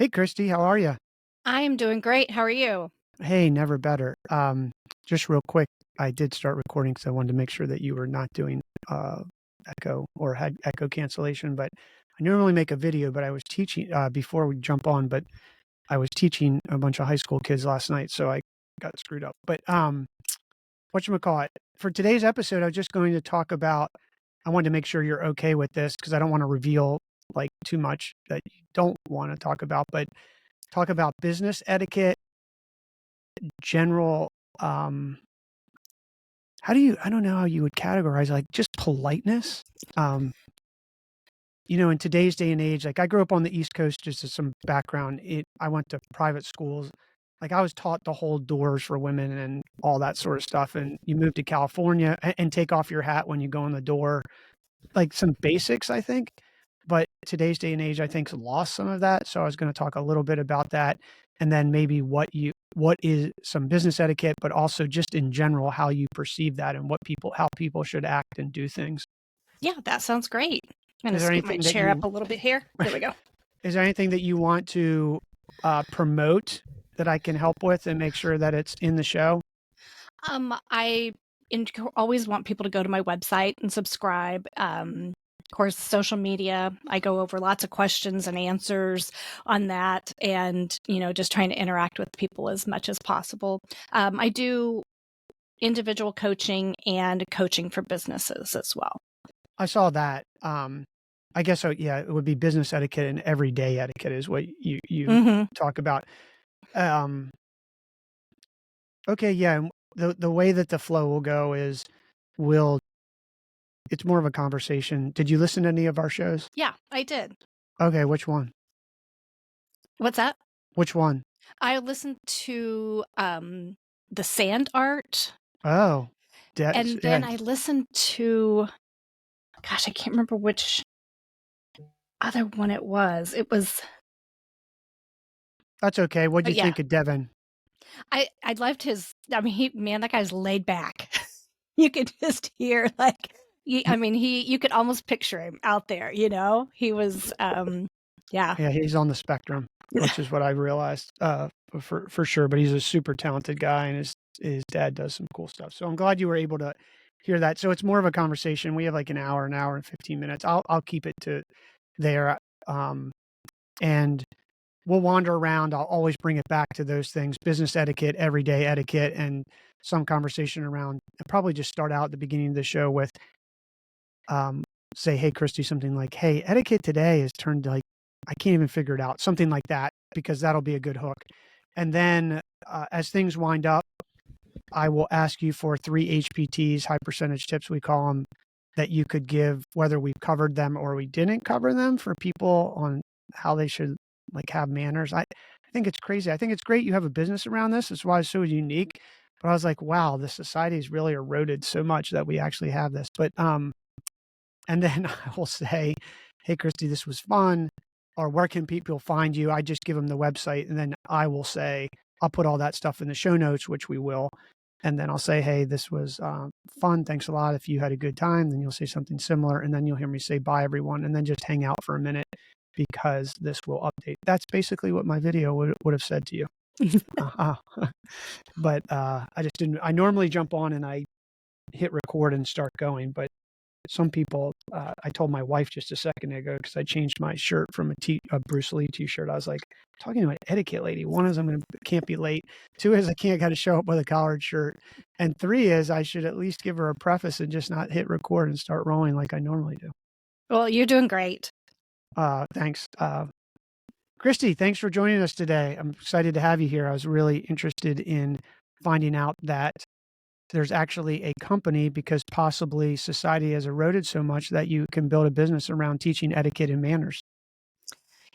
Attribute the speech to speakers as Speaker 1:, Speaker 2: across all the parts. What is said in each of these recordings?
Speaker 1: Hey, Kristi, how are you?
Speaker 2: I am doing great. How are you?
Speaker 1: Hey, never better. Just real quick, I did start recording because I wanted to make sure that you were not doing echo or had echo cancellation. But I normally make a video, but I was teaching before we jump on, but I was teaching a bunch of high school kids last night, so I got screwed up. But whatchamacallit, for today's episode, I was just going to talk about. I wanted to make sure you're okay with this because I don't want to reveal like too much that you don't want to talk about, but talk about business etiquette general, um, I don't know how you would categorize, like, just politeness. Um, in today's day and age, like, I grew up on the East Coast, just as some background, I went to private schools. Like, I was taught to hold doors for women and all that sort of stuff, and you move to California and take off your hat when you go in the door, like, some basics, I think. But today's day and age, I think's lost some of that, so I was gonna talk a little bit about that, and then maybe what is some business etiquette, but also just in general, how you perceive that and how people should act and do things.
Speaker 2: Yeah, that sounds great. I'm going to
Speaker 1: Is there
Speaker 2: scoot my
Speaker 1: anything that
Speaker 2: chair up
Speaker 1: you
Speaker 2: a little bit here. There we go.
Speaker 1: is there anything that you want to, promote that I can help with and make sure that it's in the show?
Speaker 2: I always want people to go to my website and subscribe. Of course, social media, I go over lots of questions and answers on that and, just trying to interact with people as much as possible. I do individual coaching and coaching for businesses as well.
Speaker 1: I saw that, I guess so, yeah, it would be business etiquette and everyday etiquette is what you
Speaker 2: Hmm.
Speaker 1: talk about. Um Okay, yeah, and the way that the flow will go is we'll it's more of a conversation. Did you listen to any of our shows?
Speaker 2: Yeah, I did.
Speaker 1: Okay, which one?
Speaker 2: What's that?
Speaker 1: Which one?
Speaker 2: I listened to the sand art.
Speaker 1: Oh, that's
Speaker 2: And
Speaker 1: yeah,
Speaker 2: then I listened to, gosh, I can't remember which other one it was. It was,
Speaker 1: that's okay. What'd
Speaker 2: but
Speaker 1: you
Speaker 2: yeah,
Speaker 1: think of Devin?
Speaker 2: I loved his. I mean, man, that guy's laid back. You could just hear like, I mean, you could almost picture him out there. He was, yeah.
Speaker 1: Yeah, he's on the spectrum, which is what I realized, for sure, but he's a super talented guy, and his dad does some cool stuff. So I'm glad you were able to hear that. So it's more of a conversation. We have like an hour and 15 minutes. I'll keep it to there, and we'll wander around. I'll always bring it back to those things, business etiquette, everyday etiquette, and some conversation around. I'll probably just start out at the beginning of the show with, um, say, "Hey, Kristi," something like, "Hey, etiquette today has turned like I can't even figure it out," something like that, because that'll be a good hook. And then, as things wind up, I will ask you for 3 HPTs, high percentage tips, we call them, that you could give, whether we've covered them or we didn't cover them, for people on how they should, like, have manners. I think it's crazy. I think it's great you have a business around this. That's why it's so unique. But I was like, wow, the society's really eroded so much that we actually have this. But, and then I will say, "Hey, Kristi, this was fun," or "Where can people find you?" I just give them the website, and then I will say, I'll put all that stuff in the show notes, which we will, and then I'll say, "Hey, this was, fun. Thanks a lot. If you had a good time," then you'll say something similar, and then you'll hear me say, "Bye, everyone," and then just hang out for a minute because this will update. That's basically what my video would have said to you. Uh-huh. But, I just didn't I normally jump on and I hit record and start going, but some people, I told my wife just a second ago because I changed my shirt from a Bruce Lee T-shirt. I was like, talking to an etiquette lady. One is can't be late. Two is I can't gotta show up with a collared shirt. And three is I should at least give her a preface and just not hit record and start rolling like I normally do.
Speaker 2: Well, you're doing great.
Speaker 1: Thanks. Kristi, thanks for joining us today. I'm excited to have you here. I was really interested in finding out that there's actually a company, because possibly society has eroded so much, that you can build a business around teaching etiquette and manners.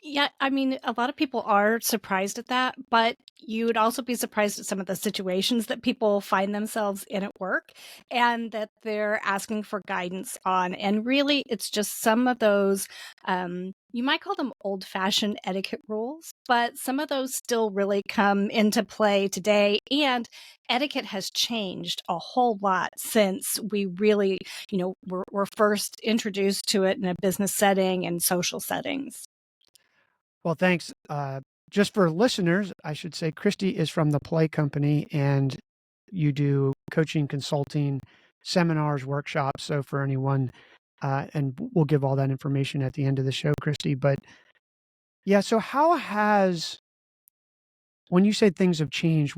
Speaker 2: Yeah, I mean, a lot of people are surprised at that, but you would also be surprised at some of the situations that people find themselves in at work and that they're asking for guidance on. And really, it's just some of those, you might call them old fashioned etiquette rules, but some of those still really come into play today. And etiquette has changed a whole lot since we really, were first introduced to it in a business setting and social settings.
Speaker 1: Well, thanks. just for listeners, I should say Kristi is from the Play Company, and you do coaching, consulting, seminars, workshops. So for anyone, and we'll give all that information at the end of the show, Kristi. But yeah, so how has, when you say things have changed,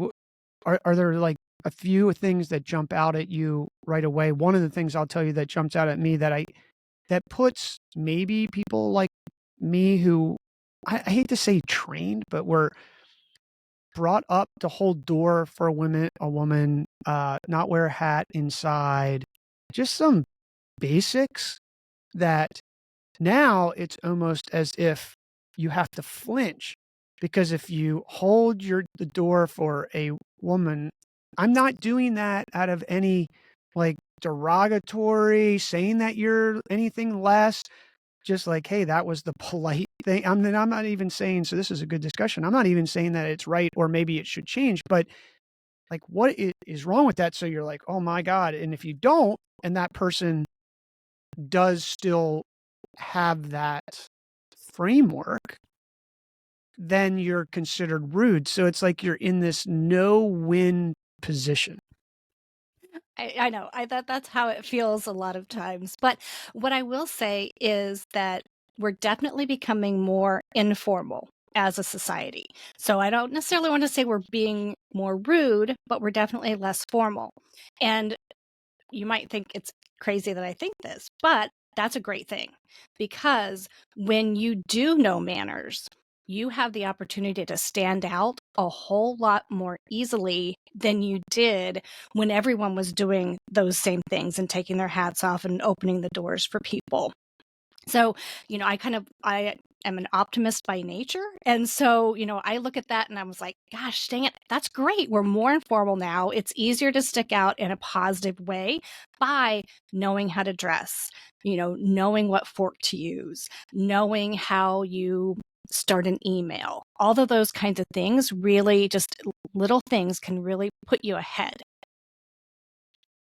Speaker 1: are there like a few things that jump out at you right away? One of the things I'll tell you that jumps out at me that puts maybe people like me who I hate to say trained, but we're brought up to hold door for a woman, not wear a hat inside, just some basics that now it's almost as if you have to flinch because if you hold the door for a woman, I'm not doing that out of any like derogatory saying that you're anything less, just like, hey, that was the polite thing. I'm not even saying, so this is a good discussion. I'm not even saying that it's right or maybe it should change, but like is wrong with that? So you're like, oh my God. And if you don't, and that person does still have that framework, then you're considered rude. So it's like you're in this no-win position.
Speaker 2: I know. That's how it feels a lot of times. But what I will say is that we're definitely becoming more informal as a society. So I don't necessarily want to say we're being more rude, but we're definitely less formal. And you might think it's crazy that I think this, but that's a great thing because when you do know manners, you have the opportunity to stand out a whole lot more easily than you did when everyone was doing those same things and taking their hats off and opening the doors for people. So, I am an optimist by nature. And so, I look at that and I was like, gosh, dang it, that's great. We're more informal now. It's easier to stick out in a positive way by knowing how to dress, knowing what fork to use, knowing how you start an email. All of those kinds of things really just little things can really put you ahead.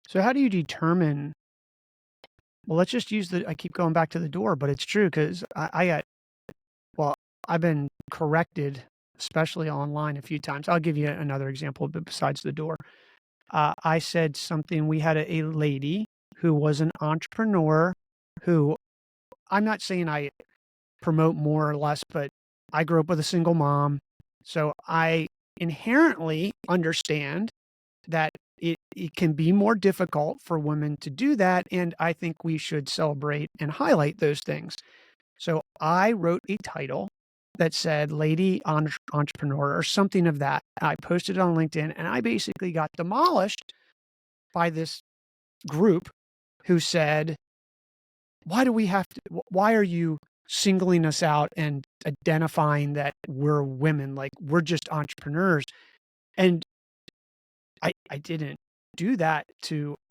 Speaker 1: So how do you determine, well, let's just use I keep going back to the door, but it's true because well, I've been corrected, especially online a few times. I'll give you another example, but besides the door. I said something, we had a lady who was an entrepreneur who, I'm not saying I promote more or less, but I grew up with a single mom. So I inherently understand that it can be more difficult for women to do that. And I think we should celebrate and highlight those things. So I wrote a title that said Lady Entrepreneur or something of that. I posted it on LinkedIn and I basically got demolished by this group who said, why are you singling us out and identifying that we're women? Like we're just entrepreneurs. And I didn't do that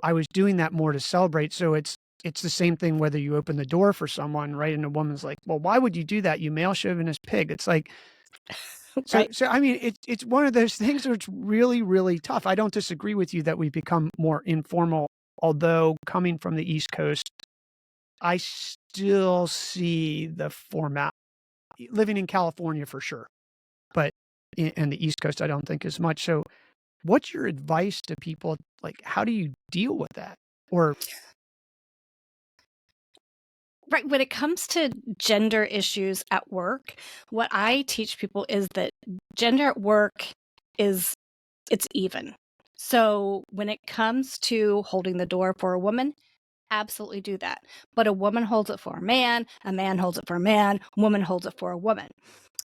Speaker 1: I was doing that more to celebrate. So it's the same thing whether you open the door for someone, right? And a woman's like, well, why would you do that? You male chauvinist pig. It's like, so,
Speaker 2: Right.
Speaker 1: so I mean, it's one of those things where it's really, really tough. I don't disagree with you that we've become more informal, although coming from the East Coast, I still see the format. Living in California for sure, but in the East Coast, I don't think as much. So, what's your advice to people? Like, how do you deal with that? Or
Speaker 2: Right. When it comes to gender issues at work, what I teach people is that gender at work is it's even. So when it comes to holding the door for a woman, absolutely do that. But a woman holds it for a man holds it for a man, woman holds it for a woman.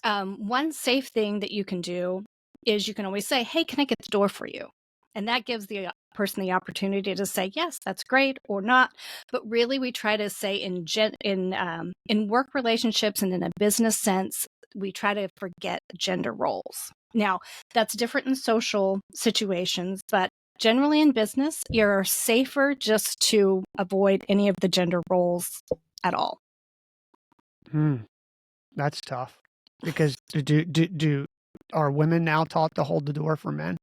Speaker 2: One safe thing that you can do is you can always say, "Hey, can I get the door for you?" And that gives the person the opportunity to say, "Yes, that's great," or not. But really, we try to say in work relationships and in a business sense, we try to forget gender roles. Now, that's different in social situations, but generally in business, you're safer just to avoid any of the gender roles at all.
Speaker 1: hmm, that's tough because are women now taught to hold the door for men?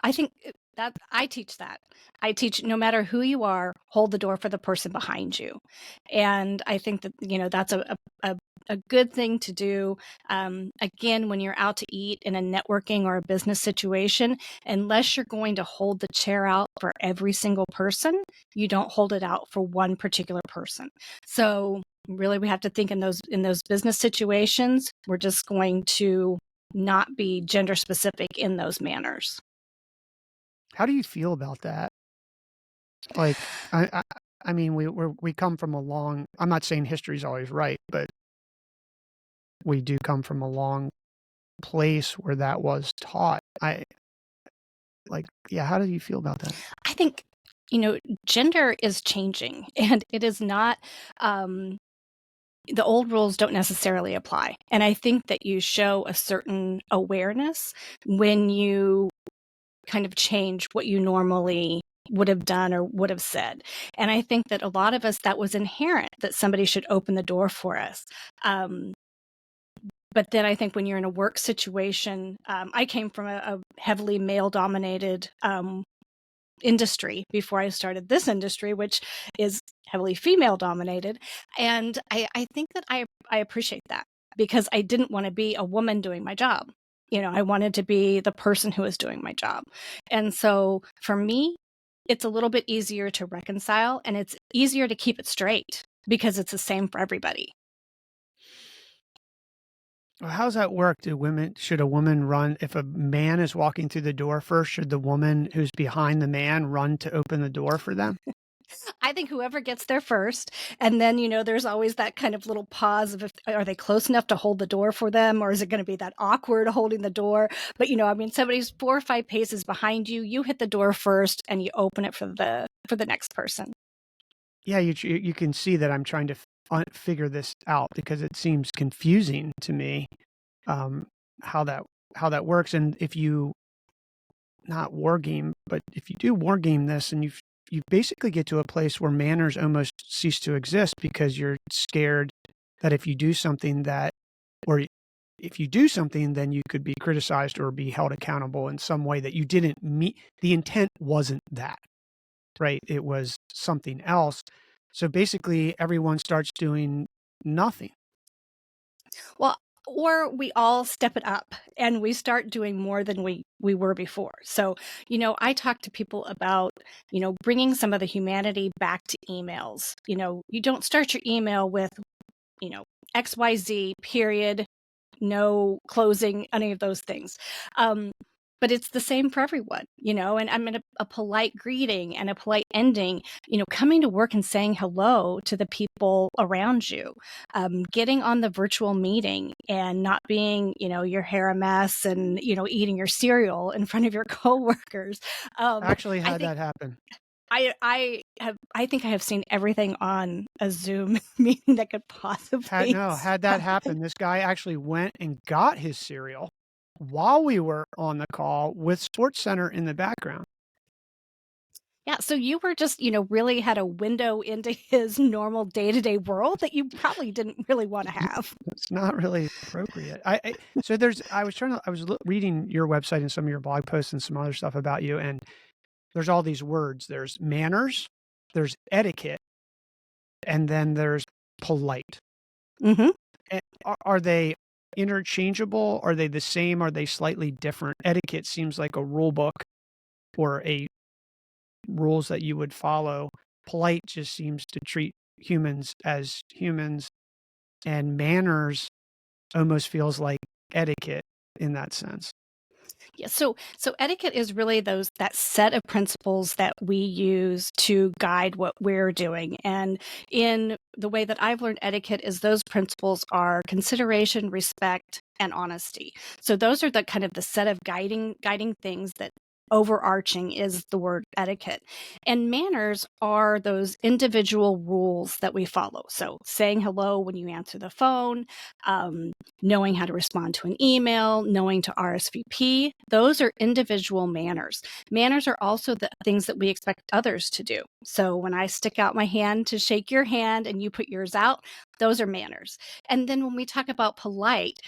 Speaker 2: I think That I teach that. I teach no matter who you are, hold the door for the person behind you. And I think that, that's a good thing to do. Again, when you're out to eat in a networking or a business situation, unless you're going to hold the chair out for every single person, you don't hold it out for one particular person. So really we have to think in those business situations, we're just going to not be gender specific in those manners.
Speaker 1: How do you feel about that? Like, I mean, we come from a long, I'm not saying history is always right, but we do come from a long place where that was taught. Yeah, how do you feel about that?
Speaker 2: I think, gender is changing and it is not, um, the old rules don't necessarily apply. And I think that you show a certain awareness when you kind of change what you normally would have done or would have said. And I think that a lot of us, that was inherent that somebody should open the door for us. Um, but then I think when you're in a work situation, I came from a heavily male dominated industry before I started this industry, which is heavily female dominated. And I think that I appreciate that because I didn't want to be a woman doing my job. I wanted to be the person who was doing my job. And so for me, it's a little bit easier to reconcile and it's easier to keep it straight because it's the same for everybody.
Speaker 1: Well, how's that work? Should a woman run if a man is walking through the door first? Should the woman who's behind the man run to open the door for them?
Speaker 2: I think whoever gets there first, and then, there's always that kind of little pause of if are they close enough to hold the door for them, or is it gonna be that awkward holding the door? But, I mean, somebody's 4 or 5 paces behind you, you hit the door first, and you open it for the next person.
Speaker 1: Yeah, you can see that I'm trying to figure this out because it seems confusing to me, um, how that works. And if you not war game, but if you do war game this and you basically get to a place where manners almost cease to exist because you're scared that if you do something or if you do something, then you could be criticized or be held accountable in some way that you didn't meet. The intent wasn't that, right? It was something else. So basically, everyone starts doing nothing.
Speaker 2: Well, or we all step it up and we start doing more than we were before. So, I talk to people about, bringing some of the humanity back to emails. You don't start your email with, you know, XYZ period, no closing, any of those things. Um, but it's the same for everyone, and I mean a polite greeting and a polite ending, coming to work and saying hello to the people around you, getting on the virtual meeting and not being, your hair a mess and, eating your cereal in front of your coworkers.
Speaker 1: Actually
Speaker 2: I
Speaker 1: had
Speaker 2: think
Speaker 1: that happen.
Speaker 2: I think I have seen everything on a Zoom meeting that could possibly
Speaker 1: Had that happen, this guy actually went and got his cereal while we were on the call with SportsCenter in the background.
Speaker 2: Yeah, so you were just, really had a window into his normal day-to-day world that you probably didn't really wanna have.
Speaker 1: It's not really appropriate. I so there's I was reading your website and some of your blog posts and some other stuff about you, and there's all these words. There's manners, there's etiquette, and then there's polite.
Speaker 2: Mhm.
Speaker 1: Are they interchangeable? Are they the same? Are they slightly different? Etiquette seems like a rule book or a rules that you would follow. Polite just seems to treat humans as humans, and manners almost feels like etiquette in that sense.
Speaker 2: Yeah, so etiquette is really that set of principles that we use to guide what we're doing. And in the way that I've learned etiquette is those principles are consideration, respect, and honesty. So those are the kind of the set of guiding things that overarching is the word etiquette. And manners are those individual rules that we follow. So saying hello when you answer the phone, um, knowing how to respond to an email, knowing to RSVP. Those are individual manners. Manners are also the things that we expect others to do. So when I stick out my hand to shake your hand and you put yours out, those are manners. And then when we talk about polite,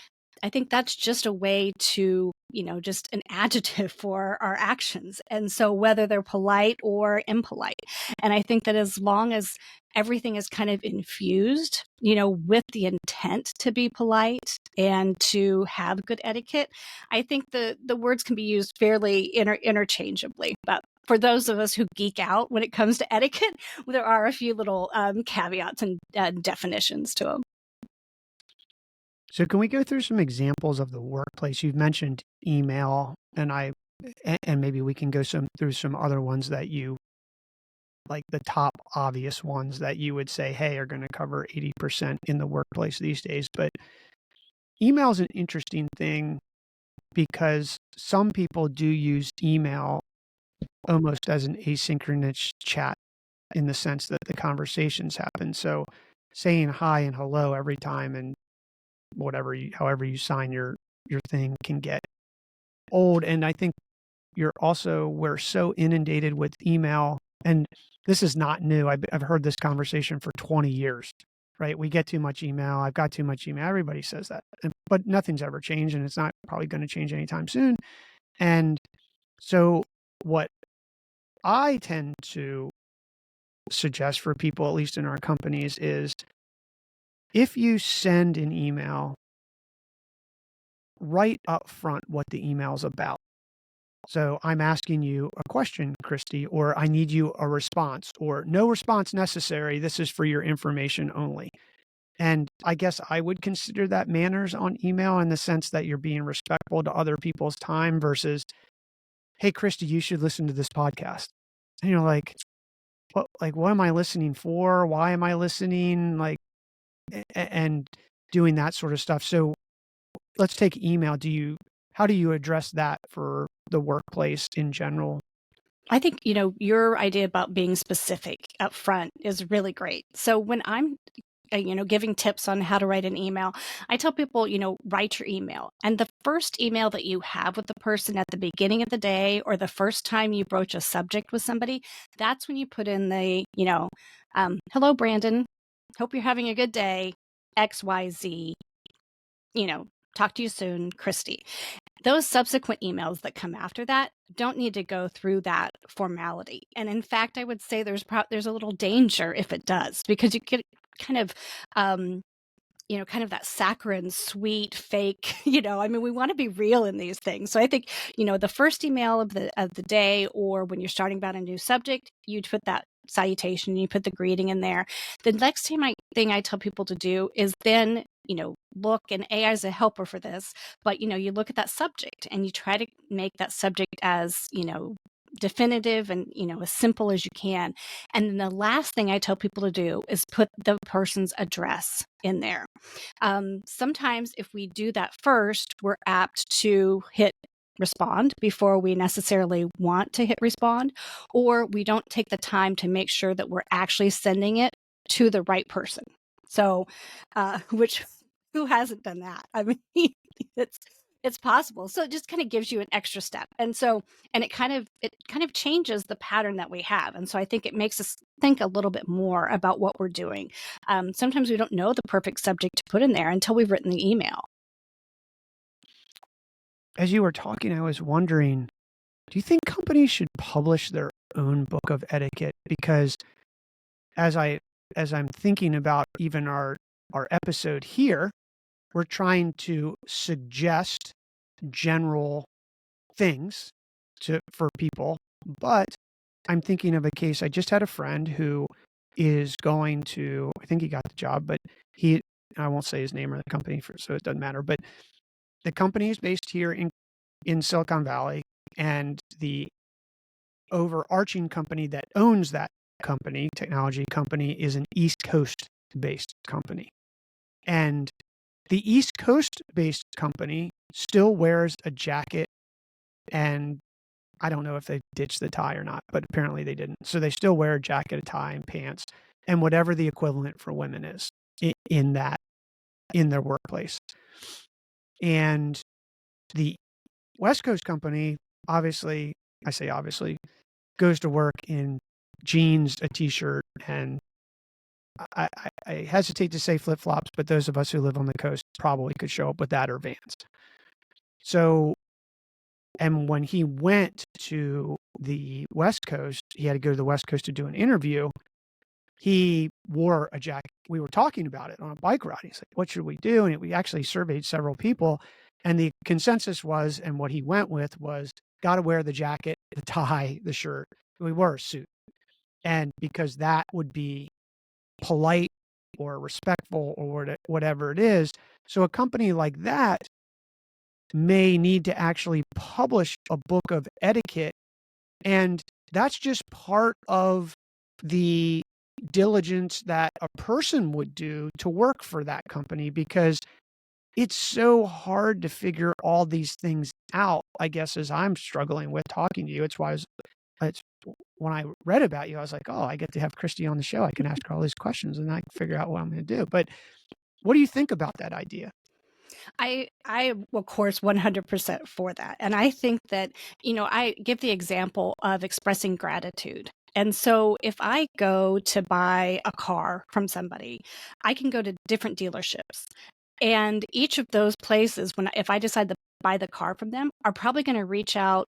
Speaker 2: I think that's just a way to, just an adjective for our actions. And so whether they're polite or impolite. And I think that as long as everything is kind of infused, with the intent to be polite and to have good etiquette, I think the words can be used fairly interchangeably. But for those of us who geek out when it comes to etiquette, there are a few little caveats and definitions to them.
Speaker 1: So can we go through some examples of the workplace? You've mentioned email, and maybe we can go through some other ones that you like, the top obvious ones that you would say, hey, are going to cover 80% in the workplace these days. But email is an interesting thing because some people do use email almost as an asynchronous chat in the sense that the conversations happen. So saying hi and hello every time and however you sign your thing can get old. And I think we're so inundated with email, and this is not new. I've heard this conversation for 20 years, right? We get too much email. I've got too much email. Everybody says that, but nothing's ever changed, and it's not probably going to change anytime soon. And so what I tend to suggest for people, at least in our companies, is if you send an email, write up front what the email is about. So I'm asking you a question, Kristi, or I need you a response, or no response necessary. This is for your information only. And I guess I would consider that manners on email in the sense that you're being respectful to other people's time versus, hey, Kristi, you should listen to this podcast. And you're what am I listening for? Why am I listening? And doing that sort of stuff. So let's take email. How do you address that for the workplace in general?
Speaker 2: I think, your idea about being specific up front is really great. So when I'm giving tips on how to write an email, I tell people, write your email. And the first email that you have with the person at the beginning of the day or the first time you broach a subject with somebody, that's when you put in the, hello, Brandon. Hope you're having a good day. XYZ, talk to you soon, Kristi. Those subsequent emails that come after that don't need to go through that formality. And in fact, I would say there's a little danger if it does, because you get kind of kind of that saccharine, sweet, fake, we want to be real in these things. So I think, the first email of the day, or when you're starting about a new subject, you'd put that salutation, you put the greeting in there. The next thing I tell people to do is then, look, and AI is a helper for this, but, you look at that subject and you try to make that subject as, definitive and as simple as you can. And then the last thing I tell people to do is put the person's address in there. Sometimes if we do that first, we're apt to hit respond before we necessarily want to hit respond, or we don't take the time to make sure that we're actually sending it to the right person. So which who hasn't done that? I mean, it's possible. So it just kind of gives you an extra step. And it kind of changes the pattern that we have. And so I think it makes us think a little bit more about what we're doing. Sometimes we don't know the perfect subject to put in there until we've written the email.
Speaker 1: As you were talking, I was wondering, do you think companies should publish their own book of etiquette? Because as I'm thinking about even our episode here, we're trying to suggest general things for people, but I'm thinking of a case. I just had a friend who is going to, I think he got the job, but I won't say his name or the company so it doesn't matter, but the company is based here in Silicon Valley, and the overarching company that owns that technology company, is an East Coast based company. And the East Coast based company still wears a jacket, and I don't know if they ditched the tie or not, but apparently they didn't. So they still wear a jacket, a tie, and pants, and whatever the equivalent for women is in their workplace. And the West Coast company, obviously, I say obviously, goes to work in jeans, a t-shirt, and I hesitate to say flip-flops, but those of us who live on the coast probably could show up with that or Vans. So, and when he went to the West Coast, he had to go to the West Coast to do an interview. He wore a jacket. We were talking about it on a bike ride. He's like, "What should we do?" And we actually surveyed several people, and the consensus was, and what he went with was, got to wear the jacket, the tie, the shirt. We wore a suit, and because that would be polite or respectful or whatever it is. So a company like that may need to actually publish a book of etiquette, and that's just part of the diligence that a person would do to work for that company, because it's so hard to figure all these things out, I guess, as I'm struggling with talking to you. It's why it's when I read about you, I was like, "Oh, I get to have Kristi on the show. I can ask her all these questions, and I can figure out what I'm gonna do." But what do you think about that idea?
Speaker 2: I am, of course, 100% for that. And I think that, I give the example of expressing gratitude. And so if I go to buy a car from somebody, I can go to different dealerships. And each of those places, if I decide to buy the car from them, are probably going to reach out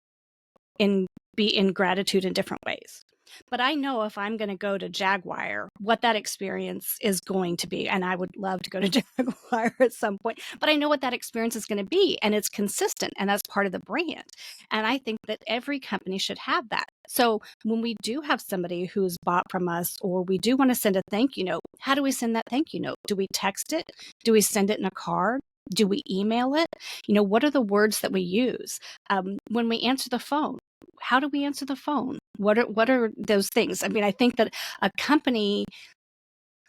Speaker 2: and be in gratitude in different ways. But I know if I'm going to go to Jaguar, what that experience is going to be. And I would love to go to Jaguar at some point, but I know what that experience is going to be. And it's consistent, and that's part of the brand. And I think that every company should have that. So when we do have somebody who's bought from us, or we do want to send a thank you note, how do we send that thank you note? Do we text it? Do we send it in a card? Do we email it? What are the words that we use? When we answer the phone, how do we answer the phone? What are those things? I mean, I think that a company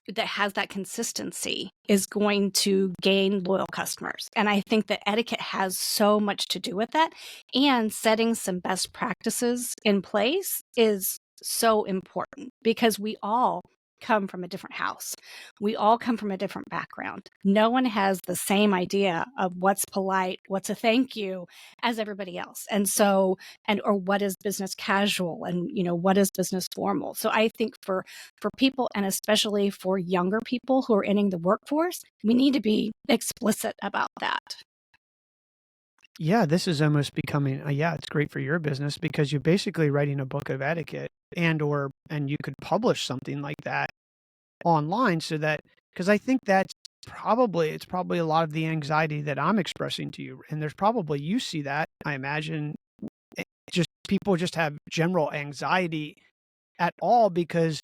Speaker 2: that has that consistency is going to gain loyal customers. And I think that etiquette has so much to do with that. And setting some best practices in place is so important, because we all come from a different house. We all come from a different background. No one has the same idea of what's polite, what's a thank you, as everybody else. And so, or what is business casual, and what is business formal. So I think for people, and especially for younger people who are entering the workforce, we need to be explicit about that.
Speaker 1: Yeah, this is almost becoming yeah, it's great for your business because you're basically writing a book of etiquette, and you could publish something like that online, so that, because I think that's probably a lot of the anxiety that I'm expressing to you, and there's probably, you see that, I imagine, just people just have general anxiety at all, because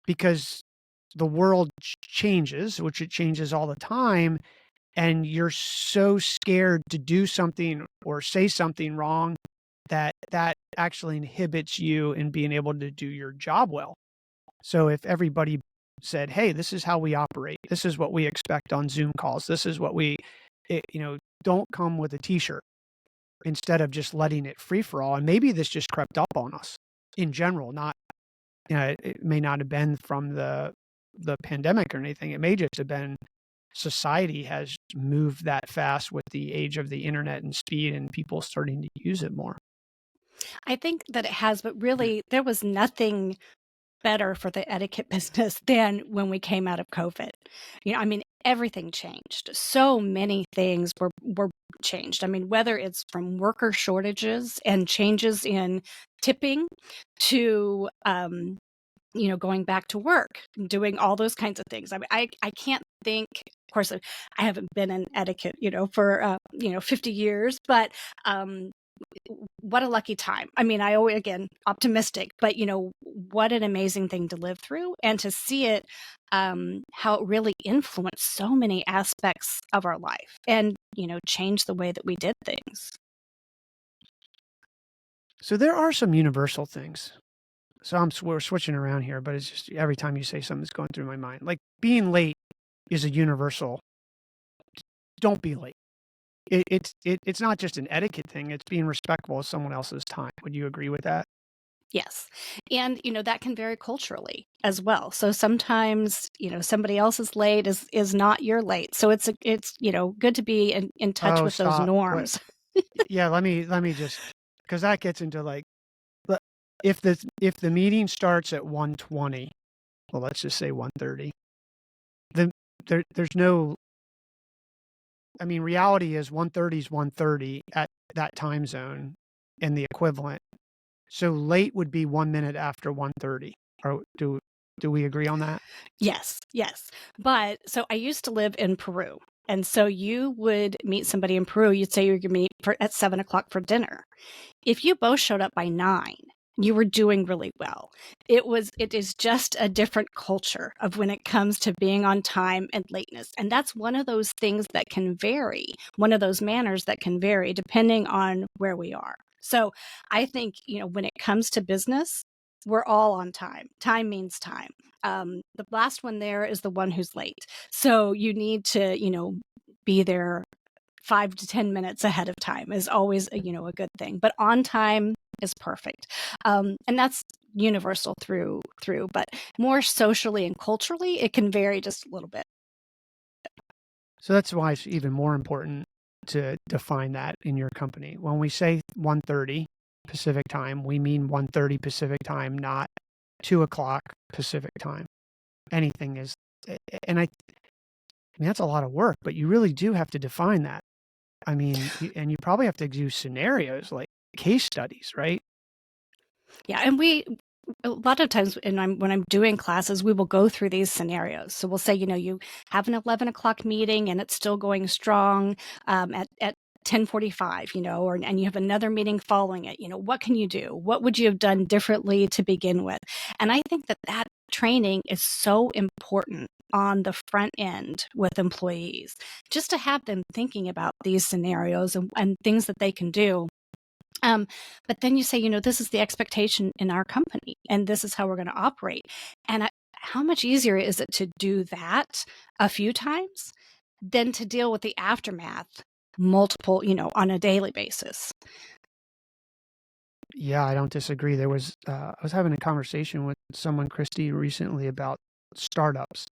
Speaker 1: the world changes, which it changes all the time, and you're so scared to do something or say something wrong that that actually inhibits you in being able to do your job well. So if everybody said, "Hey, this is how we operate. This is what we expect on Zoom calls. This is what don't come with a t-shirt," instead of just letting it free for all. And maybe this just crept up on us in general, not, it may not have been from the pandemic or anything. It may just have been society has moved that fast with the age of the internet and speed and people starting to use it more.
Speaker 2: I think that it has, but really, there was nothing better for the etiquette business than when we came out of COVID. I mean, everything changed. So many things were changed. I mean, whether it's from worker shortages and changes in tipping to going back to work, doing all those kinds of things. I mean, I can't think. Of course, I haven't been in etiquette, for 50 years, but what a lucky time. I mean, I always, again, optimistic, but what an amazing thing to live through, and to see it, how it really influenced so many aspects of our life, and, changed the way that we did things.
Speaker 1: So there are some universal things. So we're switching around here, but it's just every time you say something, it's going through my mind. Like being late is a universal. Don't be late. It's not just an etiquette thing. It's being respectful of someone else's time. Would you agree with that?
Speaker 2: Yes. And, that can vary culturally as well. So sometimes, somebody else's late is not your late. So it's, good to be in touch
Speaker 1: Oh,
Speaker 2: with those
Speaker 1: stop. What?
Speaker 2: norms.
Speaker 1: Yeah, let me just, because that gets into like, but if the meeting starts at 1:20 well, let's just say 1:30. Then there's no, I mean, reality is 1:30 is 1:30 at that time zone and the equivalent. So late would be 1 minute after 1:30. Or do we agree on that?
Speaker 2: Yes, yes. But so I used to live in Peru. And so you would meet somebody in Peru, you'd say you're going to meet at 7 o'clock for dinner. If you both showed up by 9, you were doing really well. It is just a different culture of when it comes to being on time and lateness. And that's one of those things that can vary, one of those manners that can vary depending on where we are. So I think, when it comes to business, we're all on time. Time means time. The last one there is the one who's late. So you need to, be there 5 to 10 minutes ahead of time is always, a good thing. But on time is perfect. And that's universal through, but more socially and culturally, it can vary just a little bit.
Speaker 1: So that's why it's even more important to define that in your company. When we say 1:30 Pacific time, we mean 1:30 Pacific time, not 2 o'clock Pacific time. Anything is, and I mean, that's a lot of work, but you really do have to define that. I mean, and you probably have to do scenarios like case studies, right?
Speaker 2: Yeah. And a lot of times when I'm doing classes, we will go through these scenarios. So we'll say, you have an 11 o'clock meeting and it's still going strong at 10:45, and you have another meeting following it. What can you do? What would you have done differently to begin with? And I think that training is so important on the front end with employees, just to have them thinking about these scenarios and things that they can do. But then you say, this is the expectation in our company, and this is how we're going to operate. And how much easier is it to do that a few times than to deal with the aftermath multiple, on a daily basis?
Speaker 1: Yeah, I don't disagree. I was having a conversation with someone, Kristi, recently about startups.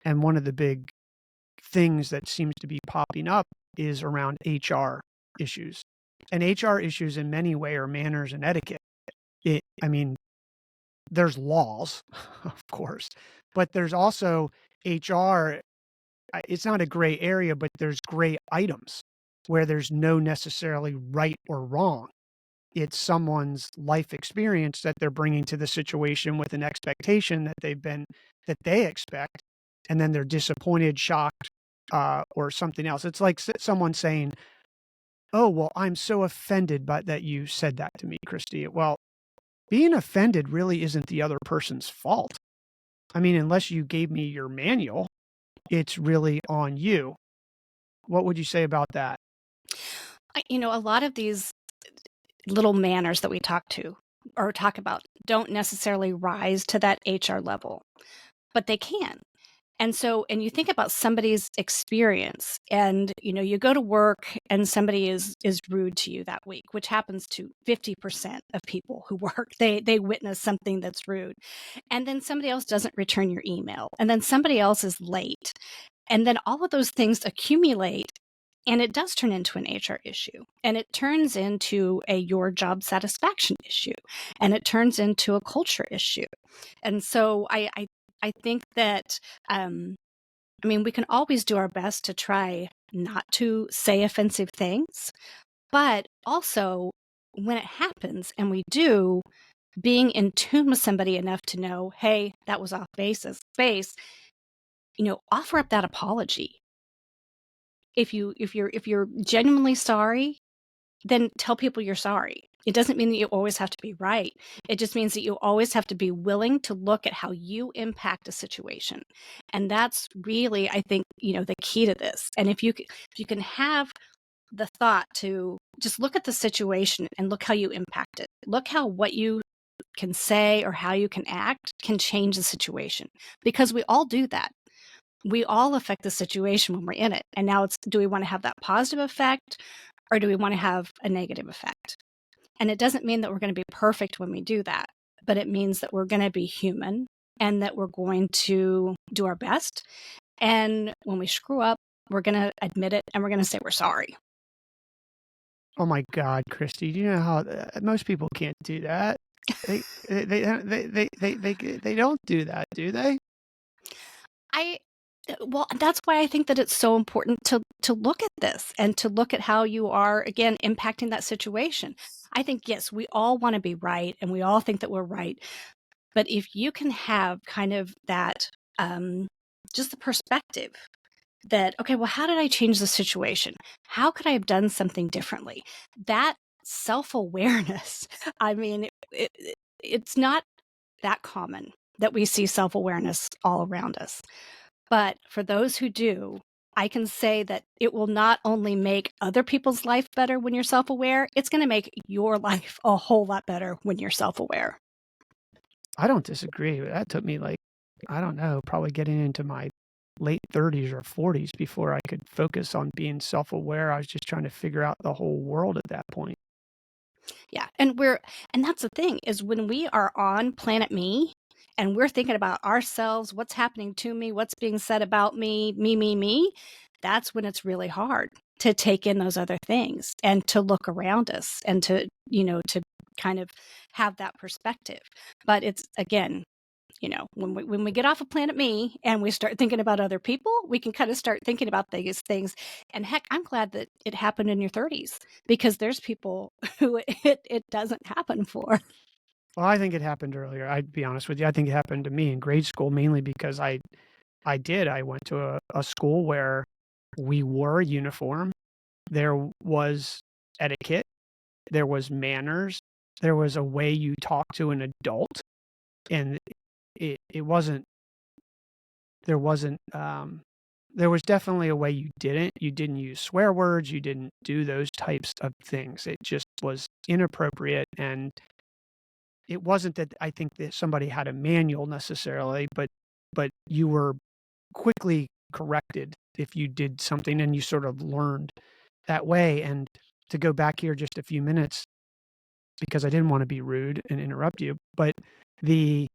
Speaker 1: And one of the big things that seems to be popping up is around HR issues. And HR issues in many ways are manners and etiquette. I mean, there's laws, of course, but there's also HR. It's not a gray area, but there's gray items where there's no necessarily right or wrong. It's someone's life experience that they're bringing to the situation with an expectation that they expect, and then they're disappointed, shocked, or something else. It's like someone saying, "Oh, well, I'm so offended by that you said that to me, Kristi." Well, being offended really isn't the other person's fault. I mean, unless you gave me your manual, it's really on you. What would you say about that?
Speaker 2: A lot of these little manners that we talk about don't necessarily rise to that HR level, but they can. And so, and you think about somebody's experience, and you go to work and somebody is rude to you that week, which happens to 50% of people who work. They witness something that's rude, and then somebody else doesn't return your email, and then somebody else is late, and then all of those things accumulate, and it does turn into an HR issue, and it turns into a your job satisfaction issue, and it turns into a culture issue. And so I think that, we can always do our best to try not to say offensive things, but also when it happens and we do, being in tune with somebody enough to know, hey, that was off base, offer up that apology. If you're genuinely sorry, then tell people you're sorry. It doesn't mean that you always have to be right. It just means that you always have to be willing to look at how you impact a situation. And that's really, I think, the key to this. And if you can have the thought to just look at the situation and look how you impact it. Look how what you can say or how you can act can change the situation, because we all do that. We all affect the situation when we're in it. And now do we want to have that positive effect, or do we want to have a negative effect? And it doesn't mean that we're going to be perfect when we do that, but it means that we're going to be human and that we're going to do our best. And when we screw up, we're going to admit it and we're going to say we're sorry.
Speaker 1: Oh my God, Kristi, do you know how most people can't do that? They don't do that, do they?
Speaker 2: I well, that's why I think that it's so important to look at this and to look at how you are again impacting that situation. I think yes, we all want to be right and we all think that we're right, but if you can have kind of that um just the perspective that okay, well how did I change the situation? How could I have done something differently? That self-awareness. I mean, it's not that common that we see self-awareness all around us. But for those who do, I can say that it will not only make other people's life better when you're self-aware, it's gonna make your life a whole lot better when you're self-aware.
Speaker 1: I don't disagree. That took me, like, I don't know, probably getting into my late 30s or 40s before I could focus on being self-aware. I was just trying to figure out the whole world at that point.
Speaker 2: Yeah, and that's the thing is when we are on planet me and we're thinking about ourselves, what's happening to me, what's being said about me, that's when it's really hard to take in those other things and to look around us and to, to kind of have that perspective. But it's again, when we get off of planet me and we start thinking about other people, we can kind of start thinking about these things. And heck, I'm glad that it happened in your 30s because there's people who it doesn't happen for.
Speaker 1: Well, I think it happened earlier. I'd be honest with you. I think it happened to me in grade school mainly because I went to a school where we wore a uniform. There was etiquette, there was manners, there was a way you talk to an adult, and it wasn't there wasn't, there was definitely a way you didn't use swear words, you didn't do those types of things. It just was inappropriate, and it wasn't that I think that somebody had a manual necessarily, but you were quickly corrected if you did something and you sort of learned that way. And to go back here just a few minutes, because I didn't want to be rude and interrupt you, but the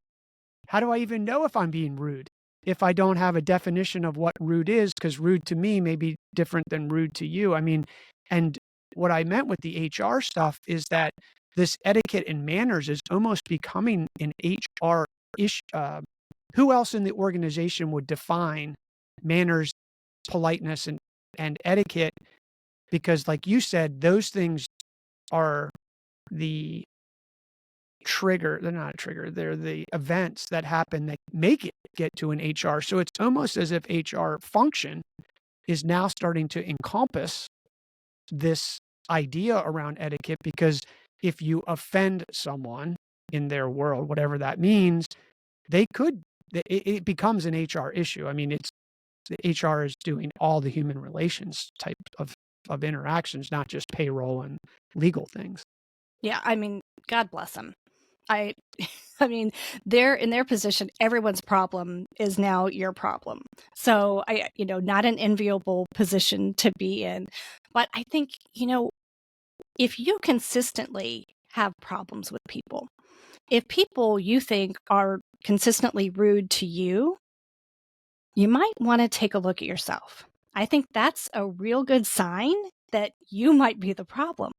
Speaker 1: how do I even know if I'm being rude if I don't have a definition of what rude is? Because rude to me may be different than rude to you. I mean, and what I meant with the HR stuff is that this etiquette and manners is almost becoming an HR issue. Who else in the organization would define manners, politeness, and etiquette? Because, like you said, those things are the trigger. They're not a trigger. They're the events that happen that make it get to an HR. So it's almost as if HR function is now starting to encompass this idea around etiquette because if you offend someone in their world, whatever that means, they could it becomes an HR issue. I mean, it's the HR is doing all the human relations type of interactions, not just payroll and legal things.
Speaker 2: Yeah, I mean, God bless them. I I mean, they're in their position, everyone's problem is now your problem. So not an enviable position to be in. But I think, if you consistently have problems with people, if people you think are consistently rude to you, you might want to take a look at yourself. I think that's a real good sign that you might be the problem.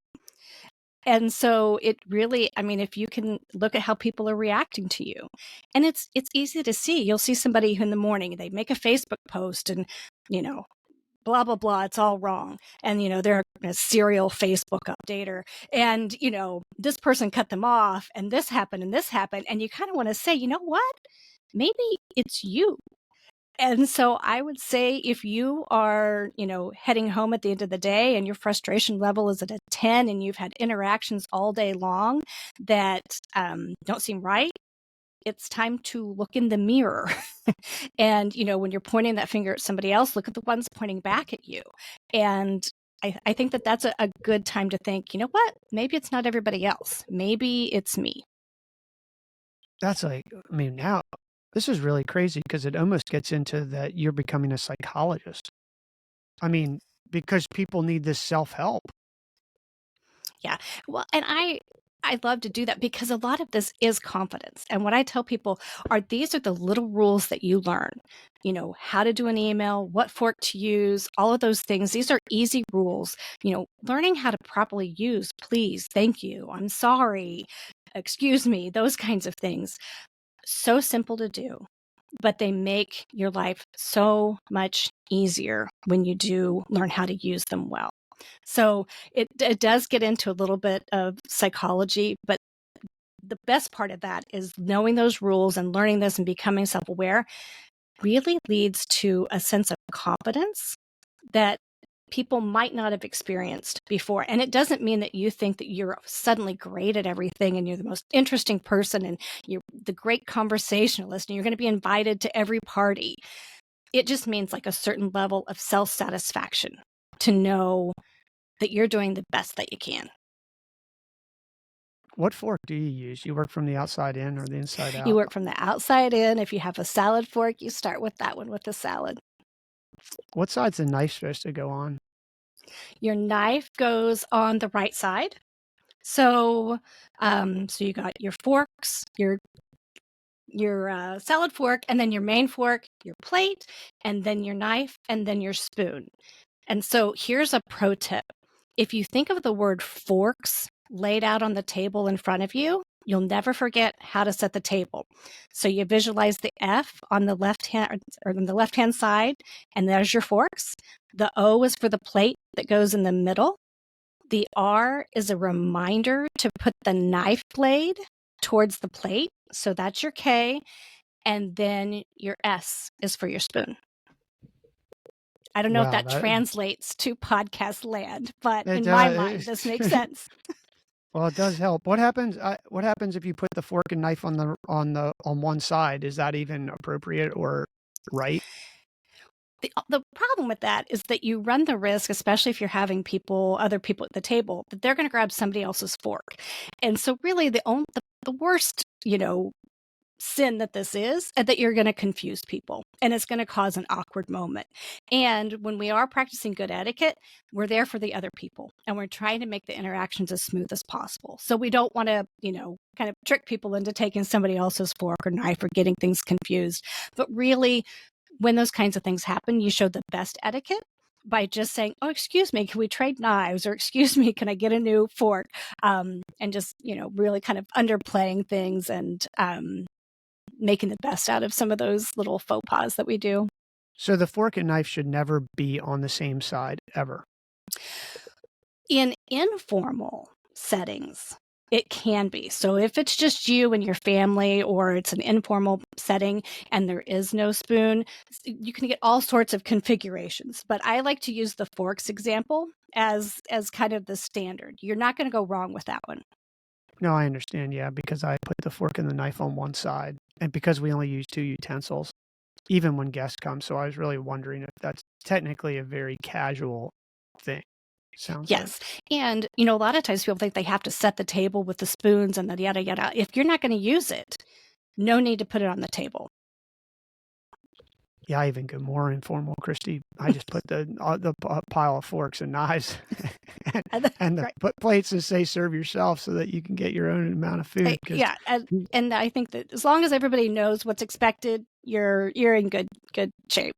Speaker 2: And so it really, I mean, if you can look at how people are reacting to you, and it's easy to see. You'll see somebody who in the morning they make a Facebook post and you know blah blah blah, it's all wrong, and they're a serial Facebook updater, and this person cut them off, and this happened, and you kind of want to say, you know what, maybe it's you. And so I would say if you are, heading home at the end of the day and your frustration level is at a 10 and you've had interactions all day long that don't seem right, it's time to look in the mirror. And, when you're pointing that finger at somebody else, look at the ones pointing back at you. And I think that that's a good time to think, you know what? Maybe it's not everybody else. Maybe it's me.
Speaker 1: That's like, I mean, now this is really crazy because it almost gets into that you're becoming a psychologist. I mean, because people need this self-help.
Speaker 2: Yeah. Well, and I love to do that because a lot of this is confidence. And what I tell people are these are the little rules that you learn. How to do an email, what fork to use, all of those things. These are easy rules. Learning how to properly use please, thank you, I'm sorry. excuse me, those kinds of things. So simple to do, but they make your life so much easier when you do learn how to use them well. So it does get into a little bit of psychology, but the best part of that is knowing those rules and learning this and becoming self-aware really leads to a sense of confidence that people might not have experienced before. And it doesn't mean that you think that you're suddenly great at everything and you're the most interesting person and you're the great conversationalist and you're going to be invited to every party. It just means like a certain level of self-satisfaction to know that you're doing the best that you can.
Speaker 1: What fork do you use? You work from the outside in or the inside
Speaker 2: You
Speaker 1: out?
Speaker 2: work from the outside in. If you have a salad fork, you start with that one with the salad.
Speaker 1: What side's the knife supposed to go on?
Speaker 2: Your knife goes on the right side. So, so you got your forks, your salad fork, and then your main fork, your plate, and then your knife, and then your spoon. And so here's a pro tip. If you think of the word forks laid out on the table in front of you, you'll never forget how to set the table. So you visualize the F on the left hand or on the left-hand side, and there's your forks. The O is for the plate that goes in the middle. The R is a reminder to put the knife blade towards the plate. So that's your K. And then your S is for your spoon. I don't know if
Speaker 1: Wow,
Speaker 2: that
Speaker 1: that
Speaker 2: translates to podcast land, but
Speaker 1: it
Speaker 2: in my mind, this
Speaker 1: does.
Speaker 2: makes sense.
Speaker 1: Well, it does help. What happens if you put the fork and knife on one side? Is that even appropriate or right?
Speaker 2: The problem with that is that you run the risk, especially if you're having other people at the table, that they're going to grab somebody else's fork. And so really the worst, sin that this is, and that you're going to confuse people and it's going to cause an awkward moment. And when we are practicing good etiquette, we're there for the other people and we're trying to make the interactions as smooth as possible. So we don't want to, kind of trick people into taking somebody else's fork or knife or getting things confused. But really, when those kinds of things happen, you show the best etiquette by just saying, "Oh, excuse me, can we trade knives?" Or "Excuse me, can I get a new fork?" And just really kind of underplaying things and making the best out of some of those little faux pas that we do.
Speaker 1: So the fork and knife should never be on the same side ever.
Speaker 2: In informal settings, it can be. So if it's just you and your family or it's an informal setting and there is no spoon, you can get all sorts of configurations. But I like to use the forks example as kind of the standard. You're not going to go wrong with that one.
Speaker 1: No, I understand. Yeah, because I put the fork and the knife on one side, and because we only use two utensils, even when guests come. So I was really wondering if that's technically a very casual thing. Sounds like.
Speaker 2: Yes. And, a lot of times people think they have to set the table with the spoons and the yada yada. If you're not going to use it, no need to put it on the table.
Speaker 1: Yeah, I even go more informal, Kristi. I just put the pile of forks and knives and the
Speaker 2: Right.
Speaker 1: put plates that say "serve yourself" so that you can get your own amount of food. Because
Speaker 2: Yeah. And I think that as long as everybody knows what's expected, you're in good shape.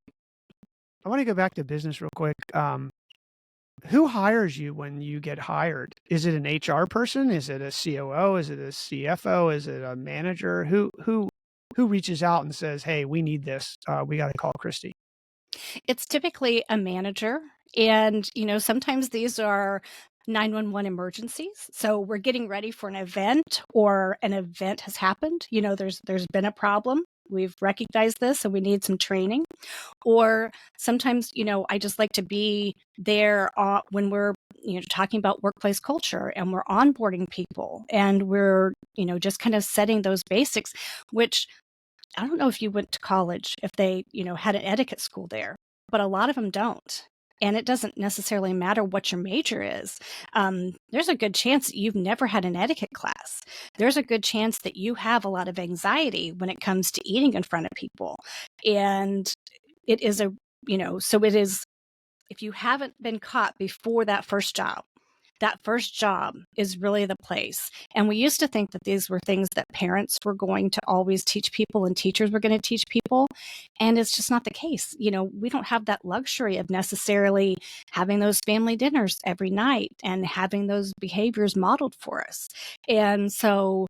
Speaker 1: I want to go back to business real quick. Who hires you when you get hired? Is it an HR person? Is it a COO? Is it a CFO? Is it a manager? Who reaches out and says, "Hey, we need this. We got to call Kristi."
Speaker 2: It's typically a manager. And, sometimes these are 911 emergencies. So we're getting ready for an event or an event has happened. There's been a problem. We've recognized this and we need some training. Or sometimes, I just like to be there when we're, talking about workplace culture and we're onboarding people and we're, just kind of setting those basics, which I don't know if you went to college, if they, had an etiquette school there, but a lot of them don't. And it doesn't necessarily matter what your major is. There's a good chance that you've never had an etiquette class. There's a good chance that you have a lot of anxiety when it comes to eating in front of people. And it is so it is, if you haven't been caught before that first job, that first job is really the place. And we used to think that these were things that parents were going to always teach people and teachers were going to teach people. And it's just not the case. We don't have that luxury of necessarily having those family dinners every night and having those behaviors modeled for us. And so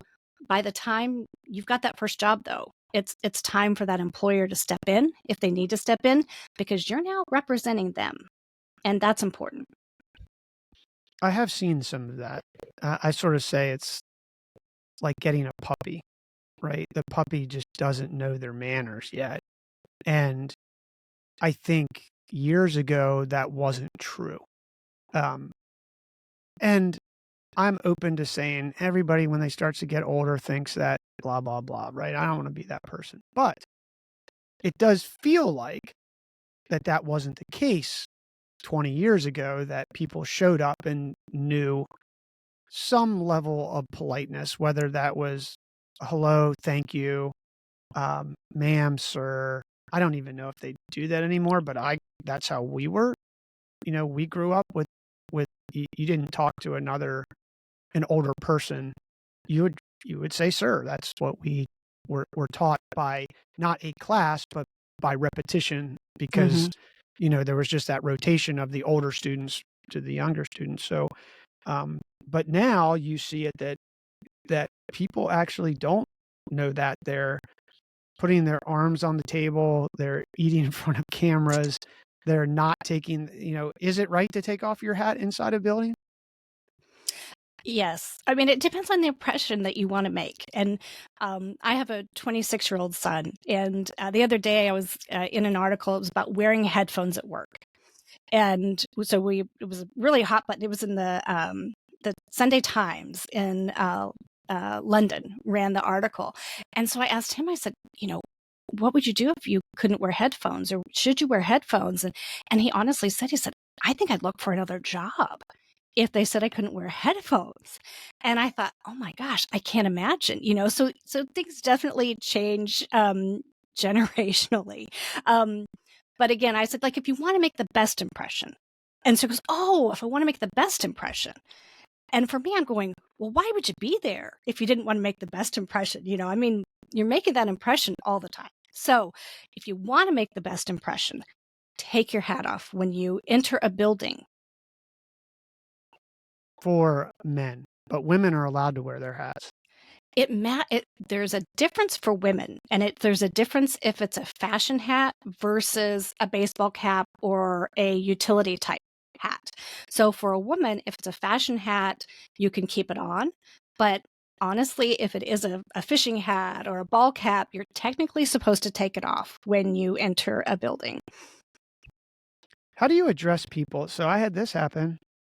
Speaker 2: by the time you've got that first job, though, it's time for that employer to step in if they need to step in, because you're now representing them. And that's important.
Speaker 1: I have seen some of that. I sort of say it's like getting a puppy, right? The puppy just doesn't know their manners yet. And I think years ago that wasn't true. Um, and I'm open to saying everybody, when they starts to get older, thinks that blah, blah, blah, right? I don't want to be that person. But it does feel like that wasn't the case 20 years ago, that people showed up and knew some level of politeness, whether that was hello, thank you, ma'am, sir. I don't even know if they do that anymore, but that's how we were. We grew up with you didn't talk to an older person. You would say sir. That's what we were taught by not a class, but by repetition, because there was just that rotation of the older students to the younger students. So but now you see it that people actually don't know that. They're putting their arms on the table, they're eating in front of cameras, they're not taking, is it right to take off your hat inside a building?
Speaker 2: Yes. I mean, it depends on the impression that you want to make. And I have a 26-year-old son. And the other day I was in an article. It was about wearing headphones at work. And so it was really hot, but it was in the Sunday Times in London ran the article. And so I asked him, I said, what would you do if you couldn't wear headphones, or should you wear headphones? And he honestly said, I think I'd look for another job if they said I couldn't wear headphones. And I thought, oh my gosh, I can't imagine, so things definitely change generationally. But again, I said, like, if you want to make the best impression. And so he goes, oh, if I want to make the best impression. And for me, I'm going, well, why would you be there if you didn't want to make the best impression? I mean, you're making that impression all the time. So if you want to make the best impression, take your hat off when you enter a building.
Speaker 1: For men, but women are allowed to wear their hats.
Speaker 2: There's a difference for women, and there's a difference if it's a fashion hat versus a baseball cap or a utility type hat. So for a woman, if it's a fashion hat, you can keep it on. But honestly, if it is a fishing hat or a ball cap, you're technically supposed to take it off when you enter a building.
Speaker 1: How do you address people? So I had this happen.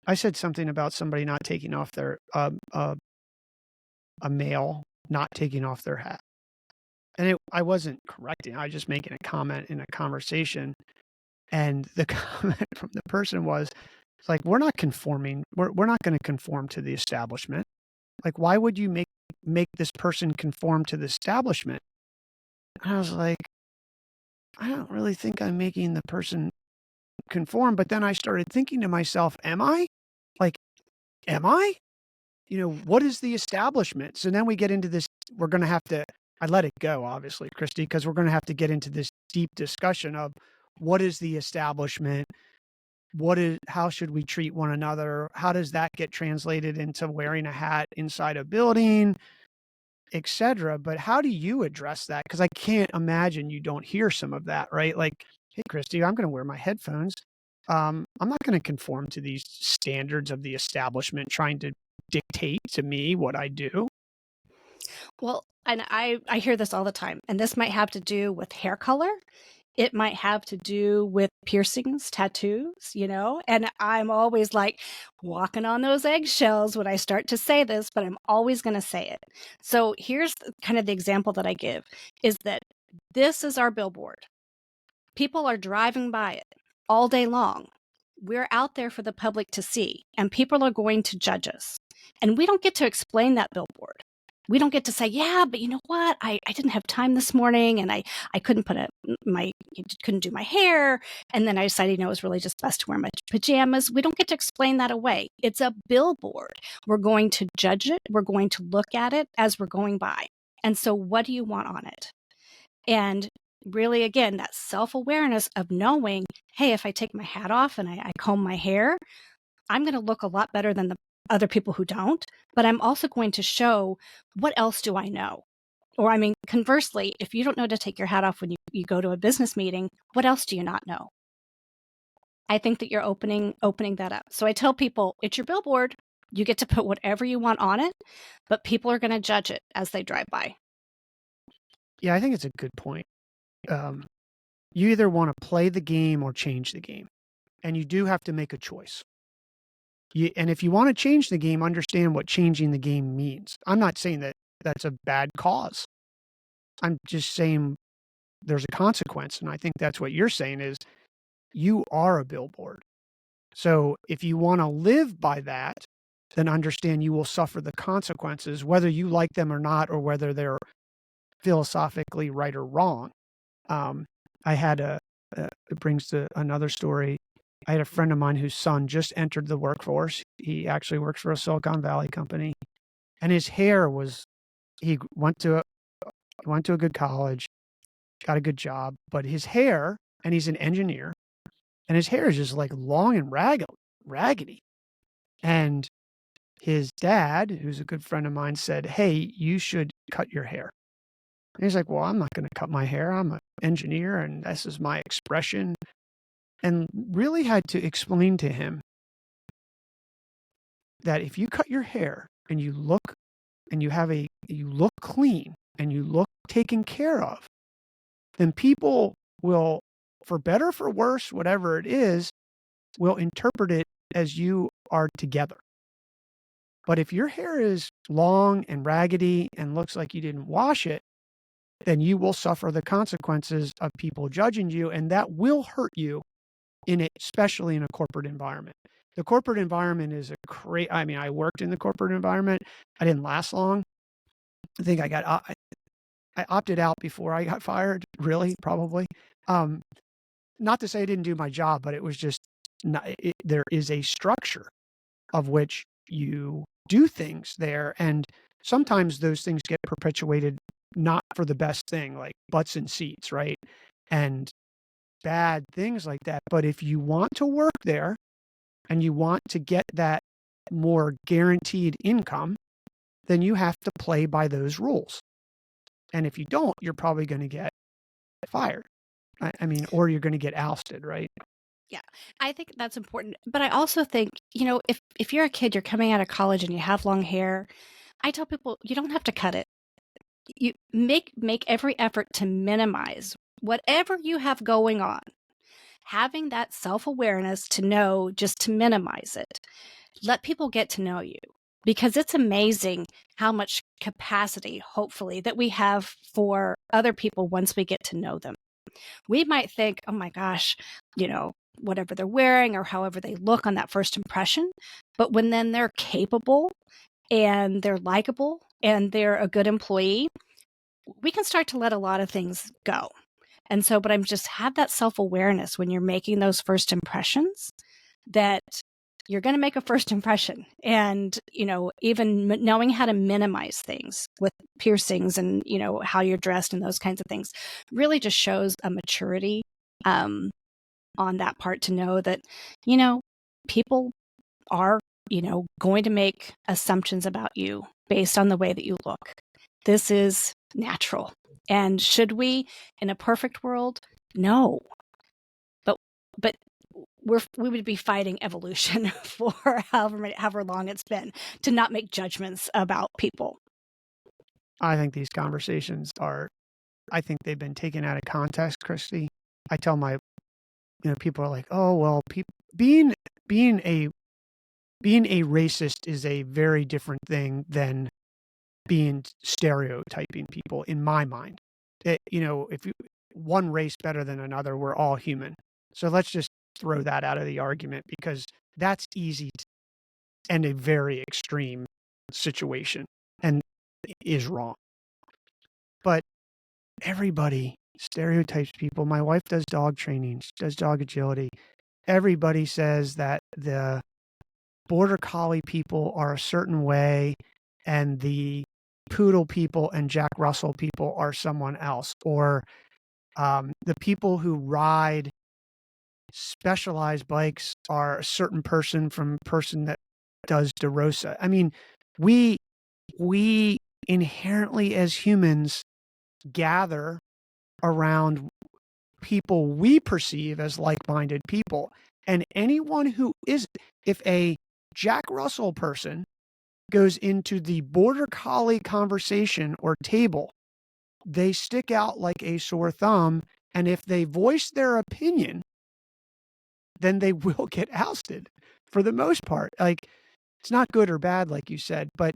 Speaker 1: I said something about somebody not taking off their a male not taking off their hat. And I wasn't correcting. I was just making a comment in a conversation. And the comment from the person was, it's like, we're not conforming. We're not going to conform to the establishment. Like, why would you make this person conform to the establishment? And I was like, I don't really think I'm making the person conform. But then I started thinking to myself, am I? Like, am I? What is the establishment? So then we get into this, we're going to have to, I let it go, obviously, Kristi, because we're going to have to get into this deep discussion of what is the establishment? How should we treat one another? How does that get translated into wearing a hat inside a building, etc.? But how do you address that? Because I can't imagine you don't hear some of that, right? Like, hey, Kristi, I'm going to wear my headphones. I'm not going to conform to these standards of the establishment trying to dictate to me what I do.
Speaker 2: Well, and I hear this all the time, and this might have to do with hair color. It might have to do with piercings, tattoos, and I'm always like walking on those eggshells when I start to say this, but I'm always going to say it. So here's kind of the example that I give is that this is our billboard. People are driving by it all day long. We're out there for the public to see, and people are going to judge us. And we don't get to explain that billboard. We don't get to say, yeah, but you know what? I didn't have time this morning and I couldn't couldn't do my hair. And then I decided, it was really just best to wear my pajamas. We don't get to explain that away. It's a billboard. We're going to judge it. We're going to look at it as we're going by. And so what do you want on it? And really, again, that self-awareness of knowing, hey, if I take my hat off and I comb my hair, I'm going to look a lot better than the other people who don't, but I'm also going to show what else do I know? Or, I mean, conversely, if you don't know to take your hat off when you go to a business meeting, what else do you not know? I think that you're opening that up. So I tell people, it's your billboard. You get to put whatever you want on it, but people are going to judge it as they drive by.
Speaker 1: Yeah, I think it's a good point. You either want to play the game or change the game, and you do have to make a choice. And if you want to change the game, understand what changing the game means. I'm not saying that that's a bad cause. I'm just saying there's a consequence, and I think that's what you're saying is you are a billboard. So if you want to live by that, then understand you will suffer the consequences, whether you like them or not, or whether they're philosophically right or wrong. I had it brings to another story. I had a friend of mine whose son just entered the workforce. He actually works for a Silicon Valley company, and his hair was, he went to a good college, got a good job, but his hair, and he's an engineer, and his hair is just like long and raggedy. And his dad, who's a good friend of mine, said, "Hey, you should cut your hair." And he's like, "Well, I'm not going to cut my hair. I'm an engineer, and this is my expression." And really had to explain to him that if you cut your hair and you look and you look clean and you look taken care of, then people will, for better, for worse, whatever it is, will interpret it as you are together. But if your hair is long and raggedy and looks like you didn't wash it, then you will suffer the consequences of people judging you, and that will hurt you especially in a corporate environment. The corporate environment is I mean, I worked in the corporate environment. I didn't last long. I think I opted out before I got fired, really, probably. Not to say I didn't do my job, but it was just there is a structure of which you do things there, and sometimes those things get perpetuated not for the best thing, like butts in seats, right? And bad things like that. But if you want to work there and you want to get that more guaranteed income, then you have to play by those rules. And if you don't, you're probably going to get fired. I mean, or you're going to get ousted, right?
Speaker 2: Yeah, I think that's important. But I also think, if you're a kid, you're coming out of college and you have long hair, I tell people you don't have to cut it. You make every effort to minimize whatever you have going on. Having that self-awareness to know just to minimize it. Let people get to know you because it's amazing how much capacity, hopefully, that we have for other people once we get to know them. We might think, oh my gosh, whatever they're wearing or however they look on that first impression. But when then they're capable and they're likable and they're a good employee, we can start to let a lot of things go. And so, but I'm just have that self-awareness when you're making those first impressions that you're going to make a first impression. And, even knowing how to minimize things with piercings and, how you're dressed and those kinds of things really just shows a maturity on that part to know that, people are, going to make assumptions about you based on the way that you look. This is natural. And should we, in a perfect world? No. But we would be fighting evolution for however long it's been to not make judgments about people.
Speaker 1: I think these conversations I think they've been taken out of context, Kristi. I tell people are like, oh, well, being a racist is a very different thing than being stereotyping people in my mind. If one race better than another, we're all human. So let's just throw that out of the argument because that's easy and a very extreme situation. And is wrong. But everybody stereotypes people. My wife does dog training, she does dog agility. Everybody says that the border collie people are a certain way and the poodle people and Jack Russell people are someone else, or the people who ride specialized bikes are a certain person from person that does DeRosa. I mean, we inherently as humans gather around people we perceive as like-minded people. And anyone who is, if a Jack Russell person goes into the border collie conversation or table, they stick out like a sore thumb. And if they voice their opinion, then they will get ousted for the most part. Like, it's not good or bad, like you said, but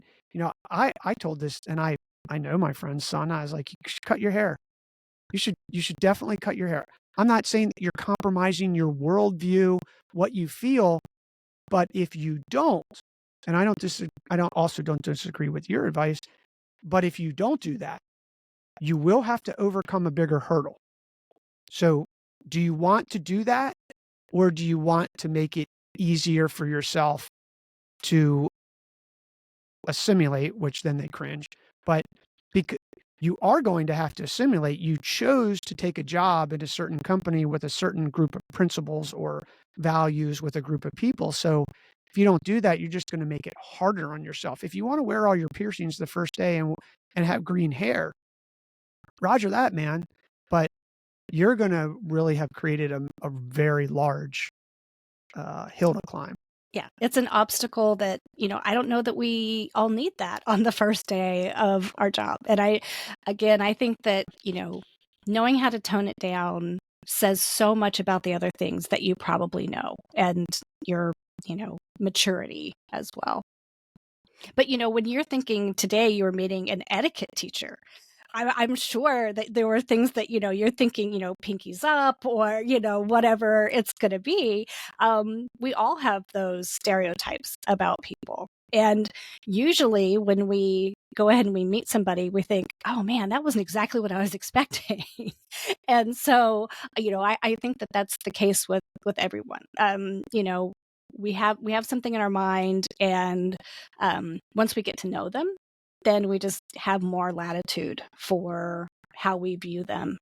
Speaker 1: I told this, and I know my friend's son. I was like, you should cut your hair. You should definitely cut your hair. I'm not saying that you're compromising your worldview, what you feel, but if you don't, and I don't disagree with your advice, but if you don't do that, you will have to overcome a bigger hurdle. So, do you want to do that, or do you want to make it easier for yourself to assimilate, which then they cringe, but because you are going to have to assimilate, you chose to take a job at a certain company with a certain group of principles or values with a group of people. So if you don't do that, you're just going to make it harder on yourself. If you want to wear all your piercings the first day and have green hair, roger that, man. But you're going to really have created a very large hill to climb.
Speaker 2: Yeah, it's an obstacle that, I don't know that we all need that on the first day of our job. And I think that, knowing how to tone it down says so much about the other things that you probably know and your, maturity as well. But, when you're thinking today you were meeting an etiquette teacher, I'm sure that there were things that, you're thinking, pinkies up or, whatever it's going to be. We all have those stereotypes about people. And usually when we go ahead and we meet somebody, we think, oh man, that wasn't exactly what I was expecting. And so, I think that that's the case with everyone. We have something in our mind, and once we get to know them, then we just have more latitude for how we view them.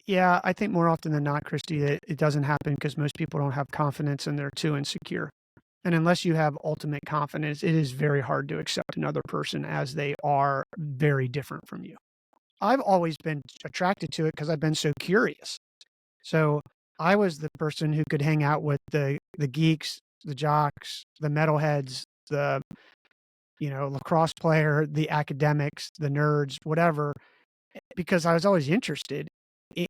Speaker 1: Yeah, I think more often than not, Kristi, that it doesn't happen because most people don't have confidence and they're too insecure. And unless you have ultimate confidence, it is very hard to accept another person as they are very different from you. I've always been attracted to it because I've been so curious. So I was the person who could hang out with the geeks, the jocks, the metalheads, the lacrosse player, the academics, the nerds, whatever, because I was always interested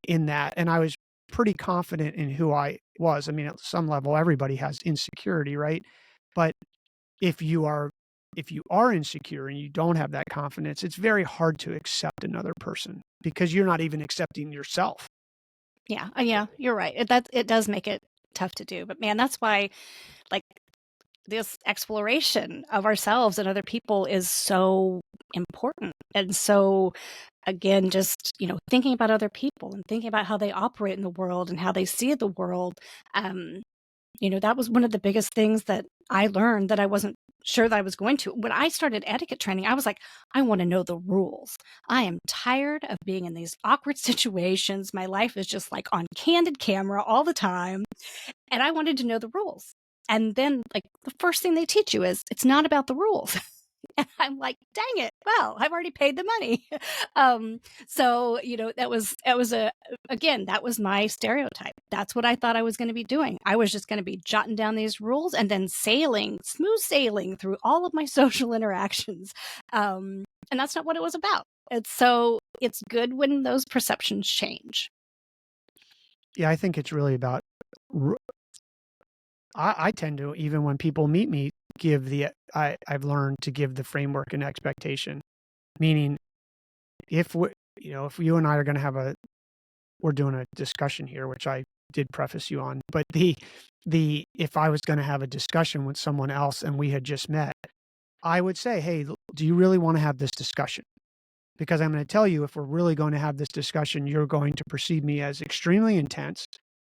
Speaker 1: in that, and I was pretty confident in who I was. I mean, at some level, everybody has insecurity, right? But if you are insecure and you don't have that confidence, it's very hard to accept another person because you're not even accepting yourself.
Speaker 2: Yeah, you're right. It does make it tough to do. But man, that's why, like, this exploration of ourselves and other people is so important. And so, again, just thinking about other people and thinking about how they operate in the world and how they see the world. That was one of the biggest things that I learned that I wasn't sure that I was going to. When I started etiquette training, I was like, I want to know the rules. I am tired of being in these awkward situations. My life is just like on candid camera all the time. And I wanted to know the rules. And then, like, the first thing they teach you is it's not about the rules. And I'm like, dang it. Well, I've already paid the money. So, that was my stereotype. That's what I thought I was going to be doing. I was just going to be jotting down these rules and then smooth sailing through all of my social interactions. And that's not what it was about. It's good when those perceptions change.
Speaker 1: Yeah, I think it's really about. I tend to, even when people meet me, I've learned to give the framework and expectation. Meaning, if if you and I are going to we're doing a discussion here, which I did preface you on, but if I was going to have a discussion with someone else and we had just met, I would say, hey, do you really want to have this discussion? Because I'm going to tell you, if we're really going to have this discussion, you're going to perceive me as extremely intense,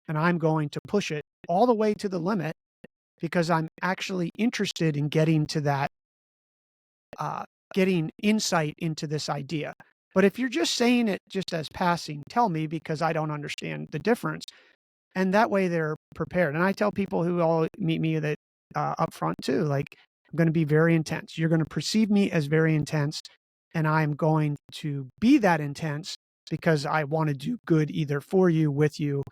Speaker 1: and I'm going to push it all the way to the limit because I'm actually interested in getting to that, getting insight into this idea. But if you're just saying it just as passing, tell me because I don't understand the difference. And that way they're prepared. And I tell people who all meet me that up front too, like, I'm going to be very intense. You're going to perceive me as very intense, and I'm going to be that intense because I want to do good either for you, with you,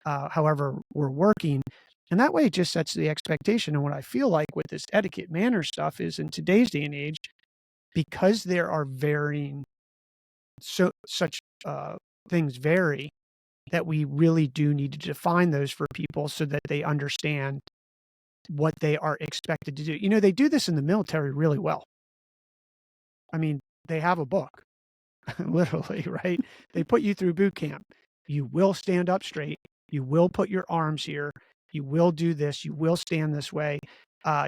Speaker 1: however we're working. And that way it just sets the expectation. And what I feel like with this etiquette manner stuff is in today's day and age, because there are varying such things vary, that we really do need to define those for people so that they understand what they are expected to do. You know, they do this in the military really well. I mean, they have a book, literally, right? They put you through boot camp. You will stand up straight. You will put your arms here. You will do this. You will stand this way.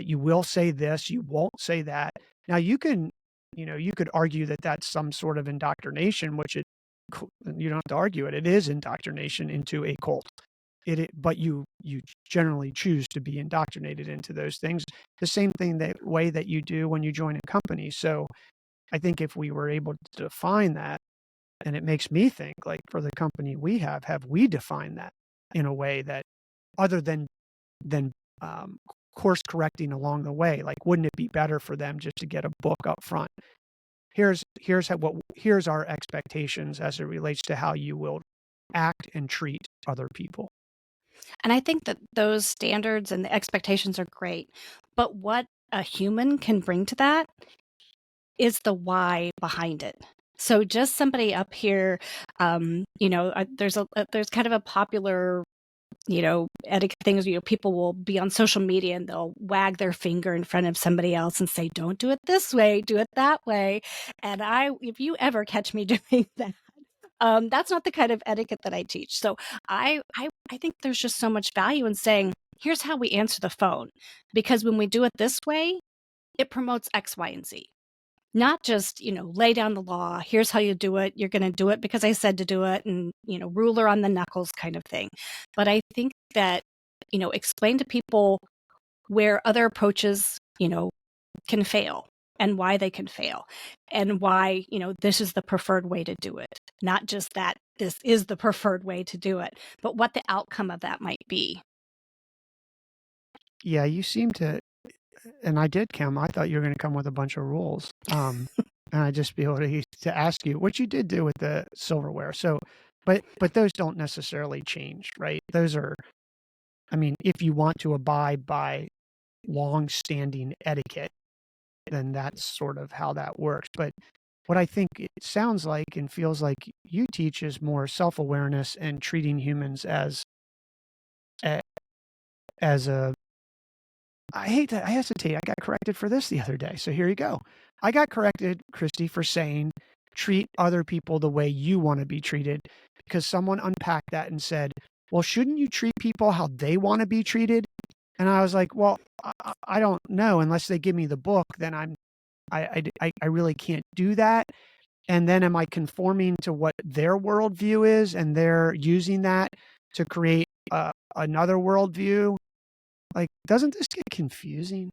Speaker 1: You will say this. You won't say that. Now, you could argue that that's some sort of indoctrination, which you don't have to argue it. It is indoctrination into a cult. But you generally choose to be indoctrinated into those things. The same thing that way that you do when you join a company. So I think if we were able to define that, and it makes me think, like, for the company we have we defined that in a way that, other than course correcting along the way? Like, wouldn't it be better for them just to get a book up front? Here's our expectations as it relates to how you will act and treat other people.
Speaker 2: And I think that those standards and the expectations are great. But what a human can bring to that is the why behind it. So just somebody up here, there's kind of a popular, etiquette things. People will be on social media and they'll wag their finger in front of somebody else and say, "Don't do it this way, do it that way." And if you ever catch me doing that, that's not the kind of etiquette that I teach. So I think there's just so much value in saying, "Here's how we answer the phone," because when we do it this way, it promotes X, Y, and Z. Not just, lay down the law, here's how you do it, you're gonna do it because I said to do it, and, ruler on the knuckles kind of thing. But I think that, explain to people where other approaches, can fail and why they can fail and why, this is the preferred way to do it. Not just that this is the preferred way to do it, but what the outcome of that might be.
Speaker 1: Yeah, you seem to, and I did, Kim. I thought you were going to come with a bunch of rules. And I just be able to ask you what you did do with the silverware. So, but those don't necessarily change, right? Those are, I mean, if you want to abide by long-standing etiquette, then that's sort of how that works. But what I think it sounds like and feels like you teach is more self-awareness and treating humans a, as a I hesitate. I got corrected for this the other day. So here you go. I got corrected, Kristi, for saying treat other people the way you want to be treated, because someone unpacked that and said, well, shouldn't you treat people how they want to be treated? And I was like, well, I don't know. Unless they give me the book, then I really can't do that. And then am I conforming to what their worldview is, and they're using that to create another worldview? Like, doesn't this get confusing?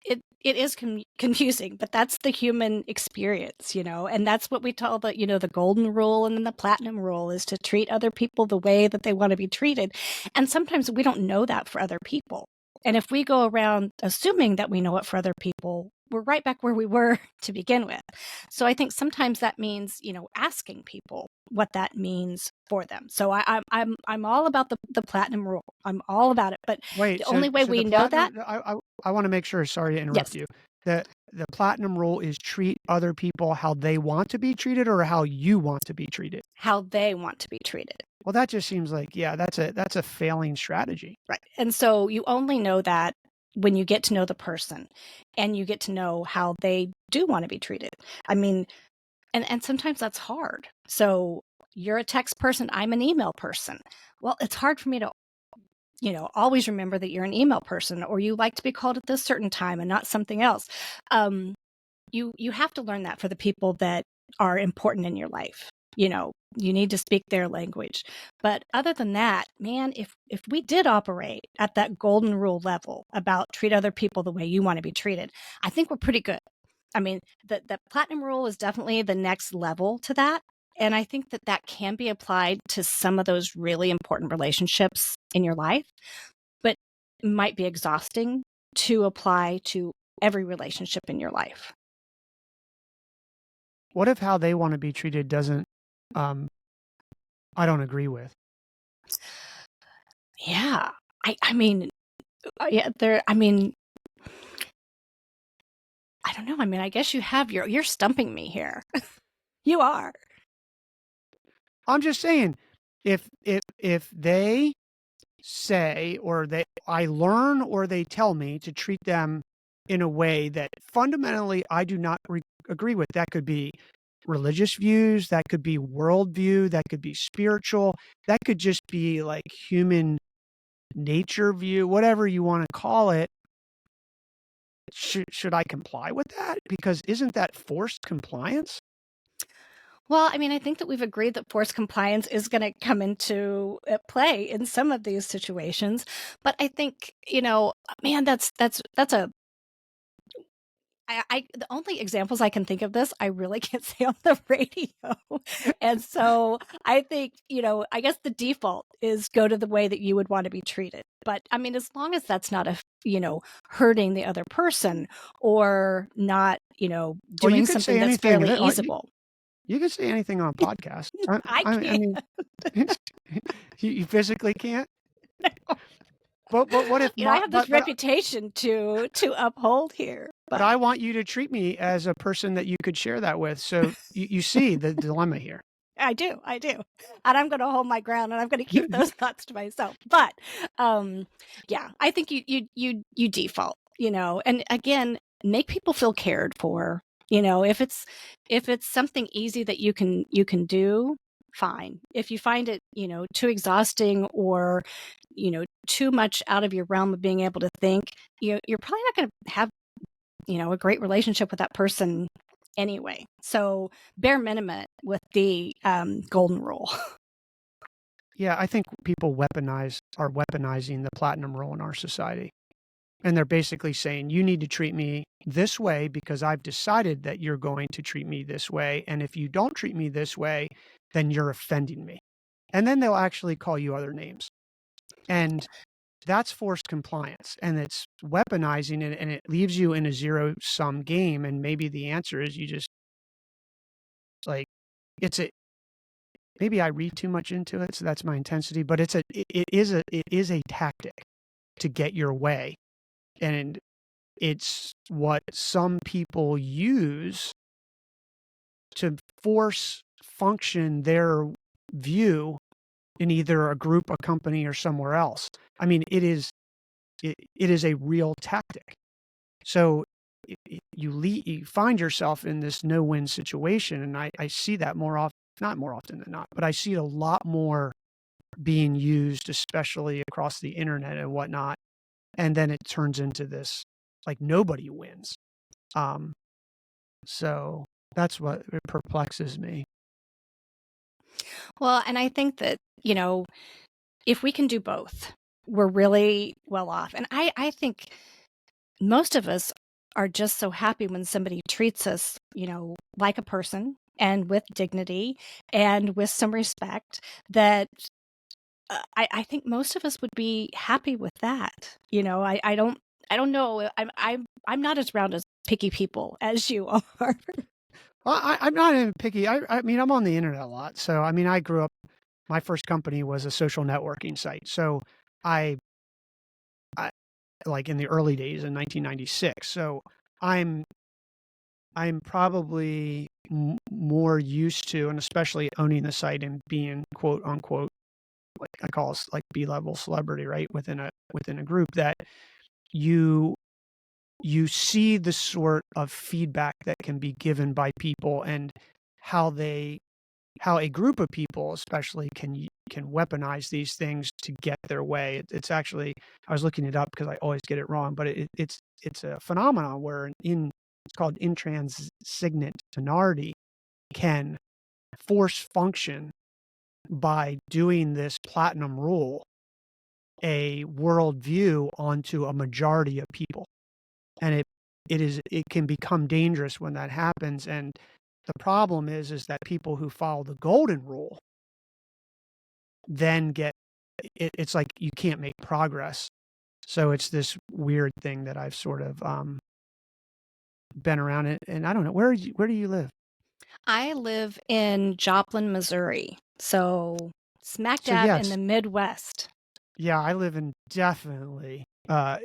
Speaker 2: It is confusing, but that's the human experience, and that's what we call the golden rule and then the platinum rule is to treat other people the way that they want to be treated. And sometimes we don't know that for other people. And if we go around assuming that we know it for other people, we're right back where we were to begin with. So I think sometimes that means, asking people what that means for them. So I'm all about the platinum rule. I'm all about it. But
Speaker 1: Wait,
Speaker 2: the only way
Speaker 1: so the
Speaker 2: we know
Speaker 1: platinum,
Speaker 2: that,
Speaker 1: I want to make sure, sorry to interrupt
Speaker 2: yes,
Speaker 1: you. The platinum rule is treat other people how they want to be treated or how you want to be treated.
Speaker 2: how they want to be treated.
Speaker 1: Well, that just seems like, yeah, that's a failing strategy.
Speaker 2: Right. And so you only know that when you get to know the person and you get to know how they do want to be treated. I mean, and sometimes that's hard. So you're a text person, I'm an email person. Well, it's hard for me to, always remember that you're an email person or you like to be called at this certain time and not something else. you have to learn that for the people that are important in your life. You need to speak their language. But other than that, man, if we did operate at that golden rule level about treat other people the way you want to be treated, I think we're pretty good. I mean, the platinum rule is definitely the next level to that. And I think that that can be applied to some of those really important relationships in your life, but might be exhausting to apply to every relationship in your life.
Speaker 1: What if how they want to be treated doesn't, um, I don't agree with?
Speaker 2: Yeah. I mean, yeah, I mean, I don't know. I mean, I guess you're stumping me here. You are.
Speaker 1: I'm just saying, if they say, or I learn, or they tell me to treat them in a way that fundamentally I do not agree with. That could be religious views, that could be worldview, that could be spiritual, that could just be like human nature view, whatever you want to call it. Should I comply with that? Because isn't that forced compliance?
Speaker 2: Well, I mean, I think that we've agreed that forced compliance is going to come into play in some of these situations, but I think, man, that's a the only examples I can think of this, I really can't say on the radio. And so I think, I guess the default is go to the way that you would want to be treated. But I mean, as long as that's not hurting the other person or not,
Speaker 1: Well, you
Speaker 2: doing
Speaker 1: could say
Speaker 2: something that's
Speaker 1: anything.
Speaker 2: fairly easable.
Speaker 1: You can say anything on a podcast.
Speaker 2: I
Speaker 1: I
Speaker 2: can't.
Speaker 1: mean, you physically can't. But what if
Speaker 2: I
Speaker 1: my
Speaker 2: have this reputation to uphold here.
Speaker 1: but I want you to treat me as a person that you could share that with. So you see the dilemma here.
Speaker 2: I do. And I'm gonna hold my ground and I'm gonna keep those thoughts to myself. But yeah, I think you default, and again, make people feel cared for. If it's something easy that you can do, fine. If you find it, too exhausting or, too much out of your realm of being able to think, you're probably not gonna have a great relationship with that person anyway. So bare minimum with the golden rule.
Speaker 1: Yeah, I think people are weaponizing the platinum rule in our society. And they're basically saying, you need to treat me this way because I've decided that you're going to treat me this way. And if you don't treat me this way, then you're offending me. And then they'll actually call you other names. And that's forced compliance. And it's weaponizing it, and it leaves you in a zero sum game. And maybe the answer is you just like, it's a, maybe I read too much into it. So that's my intensity, but it is a tactic to get your way. And it's what some people use to force function their view in either a group, a company, or somewhere else. I mean, it is a real tactic. So you find yourself in this no-win situation, and I see that more often, not more often than not, but I see it a lot more being used, especially across the internet and whatnot. And then it turns into this like nobody wins. Um, so that's what perplexes me.
Speaker 2: Well, and I think that, if we can do both, we're really well off. And I think most of us are just so happy when somebody treats us, like a person and with dignity and with some respect that I think most of us would be happy with that. I don't know. I'm not as round as picky people as you are.
Speaker 1: Well, I'm not even picky. I mean, I'm on the internet a lot. So, I mean, I grew up, my first company was a social networking site. So I, I like in the early days in 1996. So I'm, I'm probably more used to, and especially owning the site and being quote unquote, like I call us like B-level celebrity, right? Within a group that you you see the sort of feedback that can be given by people, and how they how a group of people especially can weaponize these things to get their way. It's actually, I was looking it up because I always get it wrong, but it's a phenomenon where in it's called intransigent minority, can force function by doing this platinum rule, a worldview onto a majority of people. And it can become dangerous when that happens. And the problem is that people who follow the golden rule then it's like you can't make progress. So it's this weird thing that I've sort of been around it. And I don't know, where do you live?
Speaker 2: I live in Joplin, Missouri, so smack
Speaker 1: So
Speaker 2: dab in
Speaker 1: yes,
Speaker 2: the Midwest.
Speaker 1: yeah, I live in definitely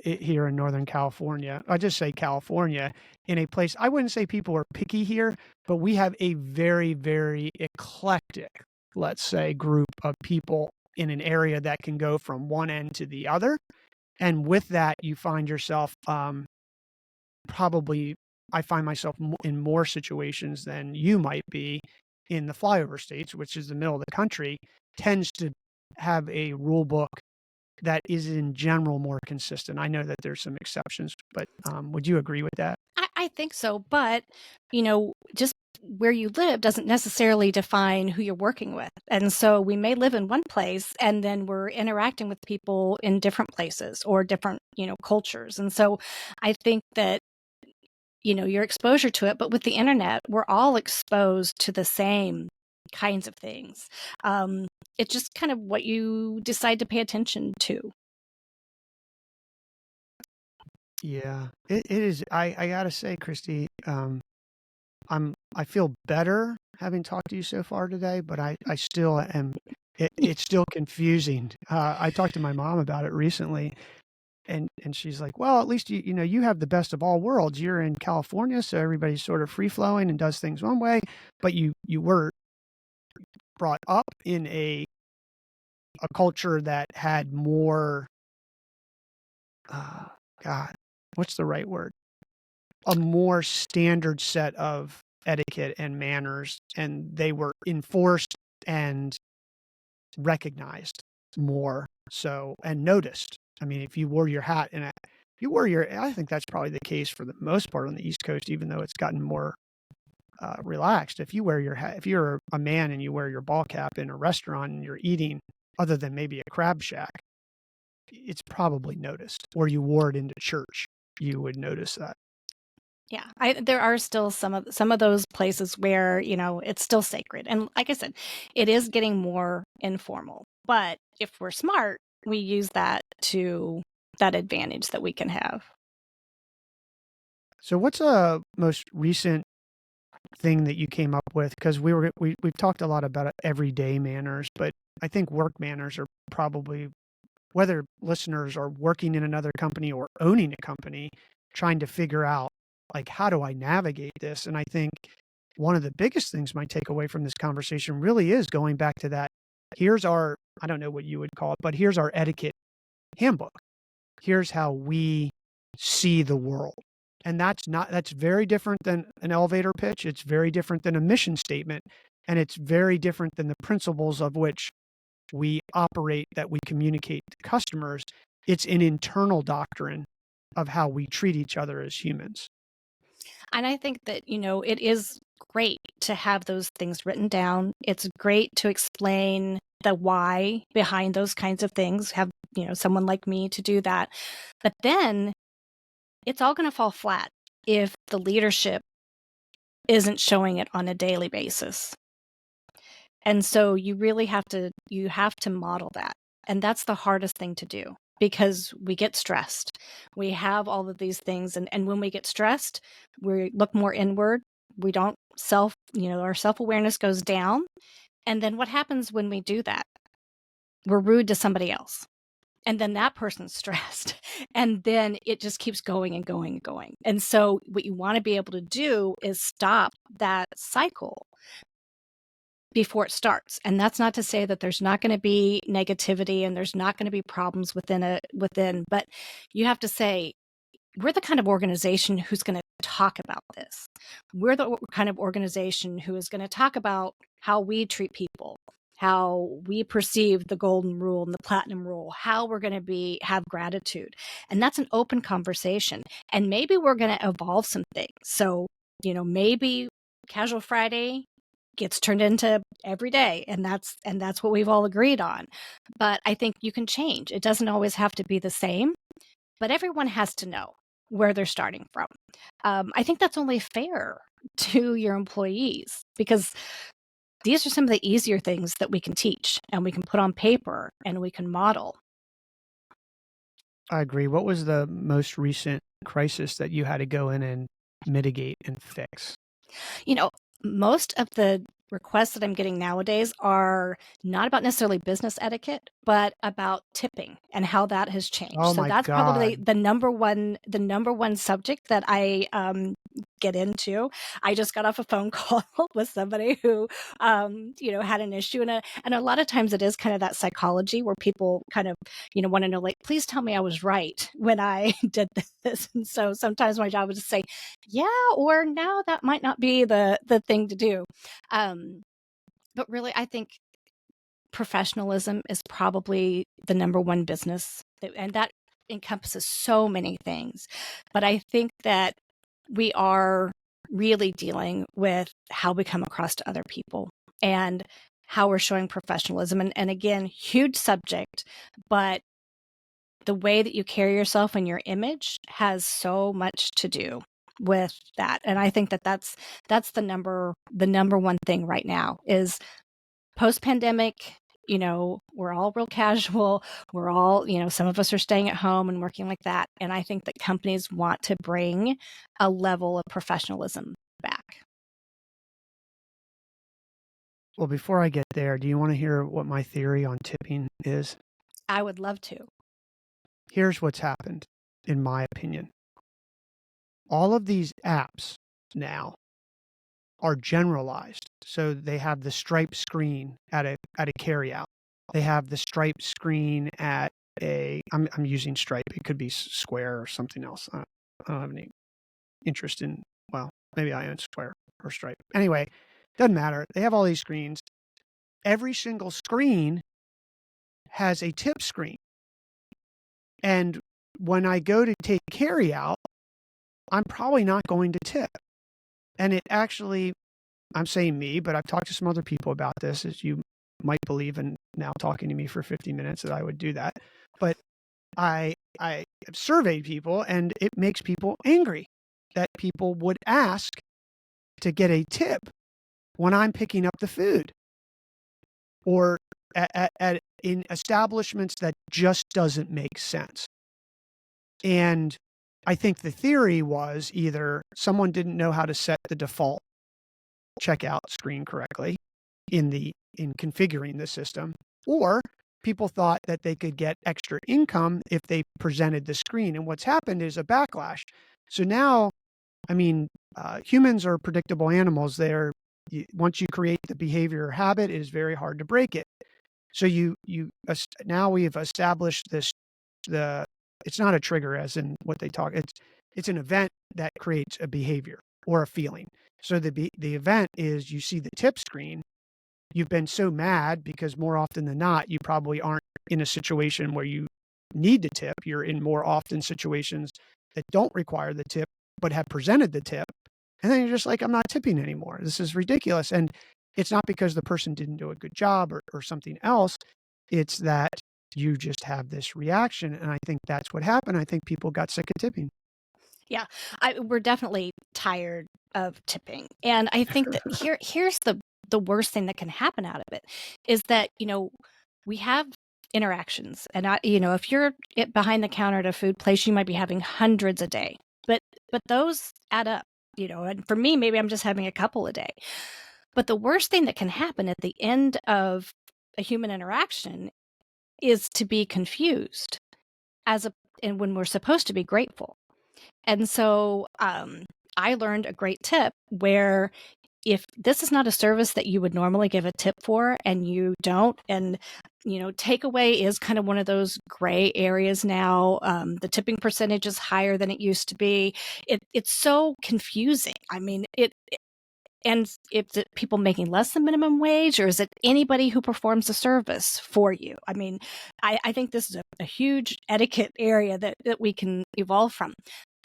Speaker 1: here in Northern California. I just say California, in a place I wouldn't say people are picky here, but we have a very, very eclectic, let's say, group of people in an area that can go from one end to the other. And with that, you find yourself probably, I find myself in more situations than you might be in the flyover states, which is the middle of the country, tends to have a rule book that is in general more consistent. I know that there's some exceptions, but would you agree with that?
Speaker 2: I think so, but just where you live doesn't necessarily define who you're working with. And so we may live in one place and then we're interacting with people in different places or different, cultures. And so I think that your exposure to it, but with the internet, we're all exposed to the same kinds of things. It's just kind of what you decide to pay attention to.
Speaker 1: Yeah, it is. I gotta say, Kristi, I feel better having talked to you so far today, but I still am. It's still confusing. I talked to my mom about it recently, and she's like, "Well, at least you have the best of all worlds. You're in California, so everybody's sort of free flowing and does things one way, but you were brought up in a culture that had more, uh, God, what's the right word? A more standard set of etiquette and manners, and they were enforced and recognized more so and noticed. I mean, if you wore your hat and if you wore your, I think that's probably the case for the most part on the East Coast, even though it's gotten more relaxed. If you wear your hat, if you're a man and you wear your ball cap in a restaurant and you're eating, other than maybe a crab shack, it's probably noticed. Or you wore it into church, you would notice that.
Speaker 2: Yeah, there are still some of those places where, it's still sacred. And like I said, it is getting more informal. But if we're smart, we use that to that advantage that we can have.
Speaker 1: So, what's a most recent thing that you came up with? Because we've talked a lot about everyday manners, but I think work manners are probably, whether listeners are working in another company or owning a company, trying to figure out, like, how do I navigate this? And I think one of the biggest things my takeaway from this conversation really is going back to that. Here's our, I don't know what you would call it, but here's our etiquette handbook. Here's how we see the world. And that's very different than an elevator pitch. It's very different than a mission statement. And it's very different than the principles of which we operate, that we communicate to customers. It's an internal doctrine of how we treat each other as humans.
Speaker 2: And I think that, it is great to have those things written down. It's great to explain the why behind those kinds of things, have, someone like me to do that. But then it's all going to fall flat if the leadership isn't showing it on a daily basis. And so you have to model that. And that's the hardest thing to do because we get stressed. We have all of these things and when we get stressed, we look more inward. We don't our self-awareness goes down. And then what happens when we do that? We're rude to somebody else. And then that person's stressed. And then it just keeps going and going and going. And so what you want to be able to do is stop that cycle before it starts. And that's not to say that there's not going to be negativity and there's not going to be problems within, but you have to say, we're the kind of organization who's going to talk about this. We're the kind of organization who is going to talk about how we treat people, how we perceive the golden rule and the platinum rule, how we're going to have gratitude. And that's an open conversation. And maybe we're going to evolve some things. So, maybe Casual Friday gets turned into every day, and that's what we've all agreed on. But I think you can change. It doesn't always have to be the same, but everyone has to know where they're starting from. I think that's only fair to your employees, because these are some of the easier things that we can teach and we can put on paper and we can model.
Speaker 1: I agree. What was the most recent crisis that you had to go in and mitigate and fix?
Speaker 2: Most of the requests that I'm getting nowadays are not about necessarily business etiquette, but about tipping and how that has changed.
Speaker 1: Oh
Speaker 2: So
Speaker 1: my
Speaker 2: that's probably
Speaker 1: god.
Speaker 2: the number one subject that I get into. I just got off a phone call with somebody who had an issue, and a lot of times it is kind of that psychology where people kind of want to know, like, please tell me I was right when I did this. And so sometimes my job is to say, yeah, or no, that might not be the thing to do. But really, I think professionalism is probably the number one business, and that encompasses so many things. But I think that we are really dealing with how we come across to other people and how we're showing professionalism. And again, huge subject, but the way that you carry yourself and your image has so much to do with that. And I think that that's the number one thing right now is post pandemic. We're all real casual. We're all, some of us are staying at home and working like that. And I think that companies want to bring a level of professionalism back.
Speaker 1: Well, before I get there, do you want to hear what my theory on tipping is?
Speaker 2: I would love to.
Speaker 1: Here's what's happened, in my opinion. All of these apps now are generalized. So they have the Stripe screen at a carryout. They have the Stripe screen at I'm using Stripe. It could be Square or something else. I don't have any interest in, well, maybe I own Square or Stripe. Anyway, doesn't matter. They have all these screens. Every single screen has a tip screen. And when I go to take carryout, I'm probably not going to tip. And it actually, I'm saying me, but I've talked to some other people about this, as you might believe, and now talking to me for 50 minutes that I would do that. But I have surveyed people, and it makes people angry that people would ask to get a tip when I'm picking up the food, or in establishments that just doesn't make sense. And I think the theory was either someone didn't know how to set the default checkout screen correctly in configuring the system, or people thought that they could get extra income if they presented the screen. And what's happened is a backlash. So now, I mean, humans are predictable animals. Once you create the behavior or habit, it is very hard to break it. So now we've established it's not a trigger as in what they talk. It's an event that creates a behavior or a feeling. So the event is you see the tip screen. You've been so mad because more often than not, you probably aren't in a situation where you need to tip. You're in more often situations that don't require the tip, but have presented the tip. And then you're just like, I'm not tipping anymore. This is ridiculous. And it's not because the person didn't do a good job or something else. It's that you just have this reaction. And I think that's what happened. I think people got sick of tipping.
Speaker 2: Yeah, we're definitely tired of tipping. And I think that here's the worst thing that can happen out of it is that, we have interactions. And if you're behind the counter at a food place, you might be having hundreds a day. But those add up, and for me, maybe I'm just having a couple a day. But the worst thing that can happen at the end of a human interaction is to be confused and when we're supposed to be grateful. And so I learned a great tip where if this is not a service that you would normally give a tip for and you don't, and takeaway is kind of one of those gray areas now. The tipping percentage is higher than it used to be. It's so confusing. I mean, And is it people making less than minimum wage, or is it anybody who performs a service for you? I mean, I think this is a huge etiquette area that we can evolve from.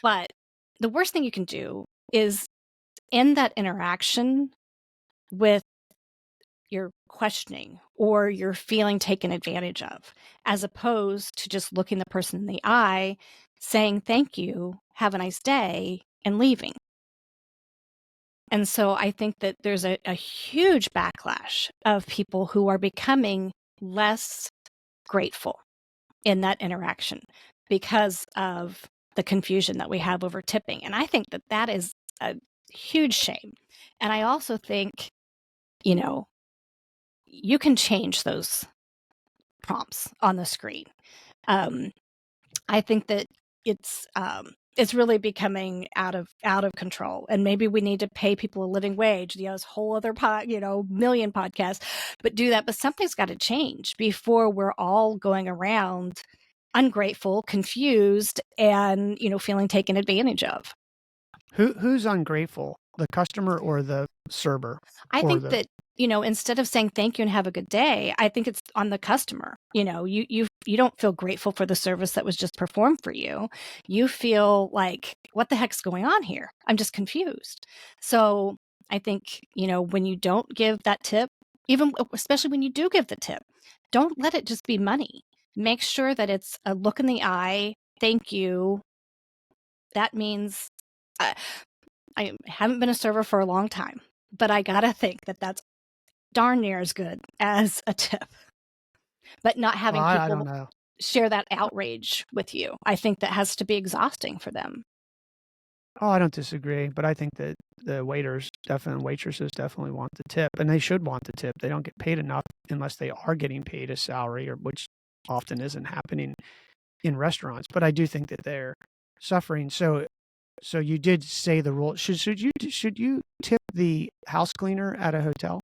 Speaker 2: But the worst thing you can do is end that interaction with you're questioning or you're feeling taken advantage of, as opposed to just looking the person in the eye, saying thank you, have a nice day, and leaving. And so I think that there's a huge backlash of people who are becoming less grateful in that interaction because of the confusion that we have over tipping. And I think that that is a huge shame. And I also think, you know, you can change those prompts on the screen. I think that it's really becoming out of control, and maybe we need to pay people a living wage. This whole other million podcasts, but do that. But something's got to change before we're all going around ungrateful, confused, and feeling taken advantage of.
Speaker 1: Who's ungrateful? The customer or the server?
Speaker 2: I
Speaker 1: Or
Speaker 2: think that, instead of saying thank you and have a good day, I think it's on the customer. You don't feel grateful for the service that was just performed for you. You feel like, what the heck's going on here? I'm just confused. So I think, when you don't give that tip, especially when you do give the tip, don't let it just be money. Make sure that it's a look in the eye. Thank you. That means I haven't been a server for a long time, but I gotta think that that's darn near as good as a tip. But not having
Speaker 1: I don't
Speaker 2: people
Speaker 1: know.
Speaker 2: share that outrage with you, I think that has to be exhausting for them.
Speaker 1: Oh, I don't disagree, but I think that the waitresses definitely want the tip, and they should want the tip. They don't get paid enough unless they are getting paid a salary, or which often isn't happening in restaurants. But I do think that they're suffering. So you did say the rule. Should you tip the house cleaner at a hotel?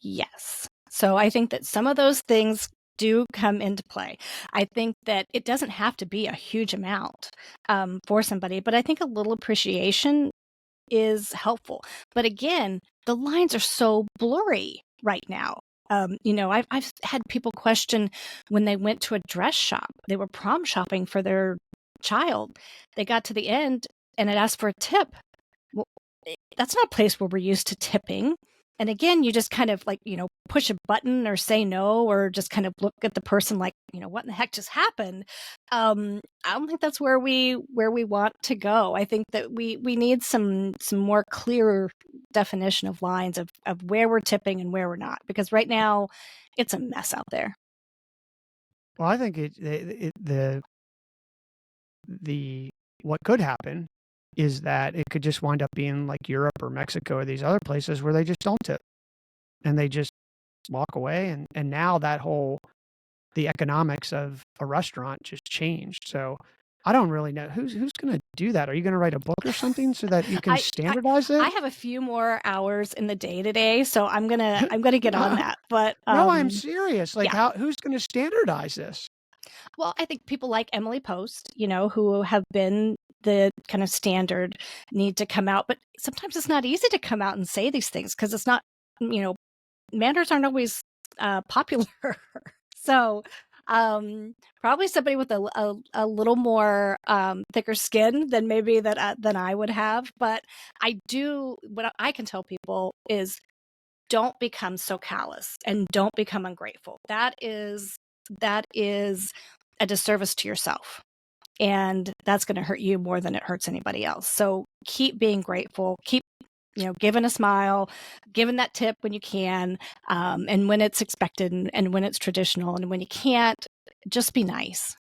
Speaker 2: Yes. So I think that some of those things do come into play. I think that it doesn't have to be a huge amount for somebody, but I think a little appreciation is helpful. But again, the lines are so blurry right now. I've had people question when they went to a dress shop. They were prom shopping for their child. They got to the end and it asked for a tip. Well, that's not a place where we're used to tipping. And again, you just kind of push a button or say no, or just kind of look at the person like, what in the heck just happened? I don't think that's where we want to go. I think that we need some more clear definition of lines of where we're tipping and where we're not, because right now it's a mess out there.
Speaker 1: Well, I think the what could happen is that it could just wind up being like Europe or Mexico or these other places where they just don't tip and they just walk away. And now the economics of a restaurant just changed. So I don't really know who's going to do that. Are you going to write a book or something so that you can standardize it?
Speaker 2: I have a few more hours in the day today, so I'm gonna get on that. But
Speaker 1: no, I'm serious. Like,
Speaker 2: yeah.
Speaker 1: who's going to standardize this?
Speaker 2: Well, I think people like Emily Post, who have been the kind of standard, need to come out. But sometimes it's not easy to come out and say these things because it's not, manners aren't always popular. So probably somebody with a little more thicker skin than maybe than I would have. But what I can tell people is, don't become so callous and don't become ungrateful. That is a disservice to yourself. And that's going to hurt you more than it hurts anybody else. So keep being grateful, keep giving a smile, giving that tip when you can, and when it's expected, and when it's traditional, and when you can't, just be nice.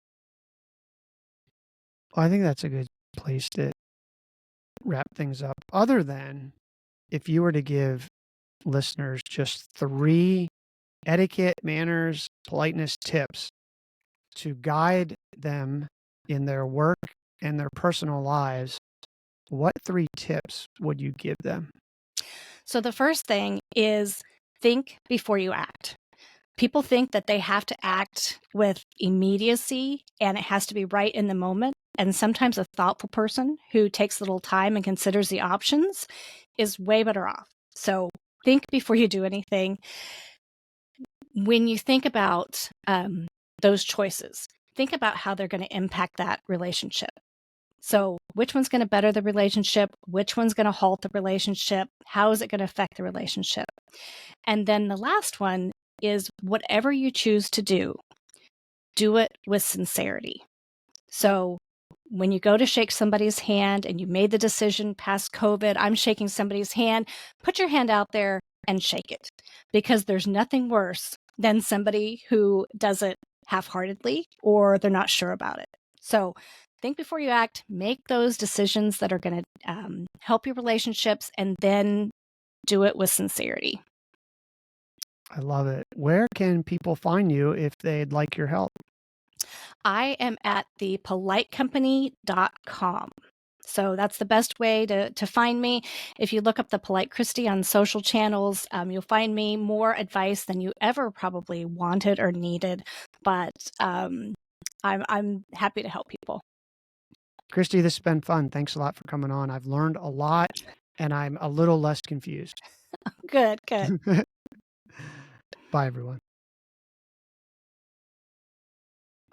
Speaker 1: Well, I think that's a good place to wrap things up. Other than if you were to give listeners just 3 etiquette, manners, politeness tips to guide them in their work and their personal lives, what 3 tips would you give them?
Speaker 2: So the first thing is, think before you act. People think that they have to act with immediacy and it has to be right in the moment. And sometimes a thoughtful person who takes a little time and considers the options is way better off. So think before you do anything. When you think about those choices, think about how they're going to impact that relationship. So which one's going to better the relationship? Which one's going to halt the relationship? How is it going to affect the relationship? And then the last one is whatever you choose to do it with sincerity. So when you go to shake somebody's hand and you made the decision past COVID, I'm shaking somebody's hand, put your hand out there and shake it, because there's nothing worse than somebody who does it half-heartedly or they're not sure about it. So think before you act, make those decisions that are going to help your relationships, and then do it with sincerity.
Speaker 1: I love it. Where can people find you if they'd like your help?
Speaker 2: I am at thepolitecompany.com. So that's the best way to find me. If you look up The Polite Kristi on social channels, you'll find me. More advice than you ever probably wanted or needed, but I'm happy to help people.
Speaker 1: Kristi, this has been fun. Thanks a lot for coming on. I've learned a lot, and I'm a little less confused.
Speaker 2: Good, good.
Speaker 1: Bye, everyone.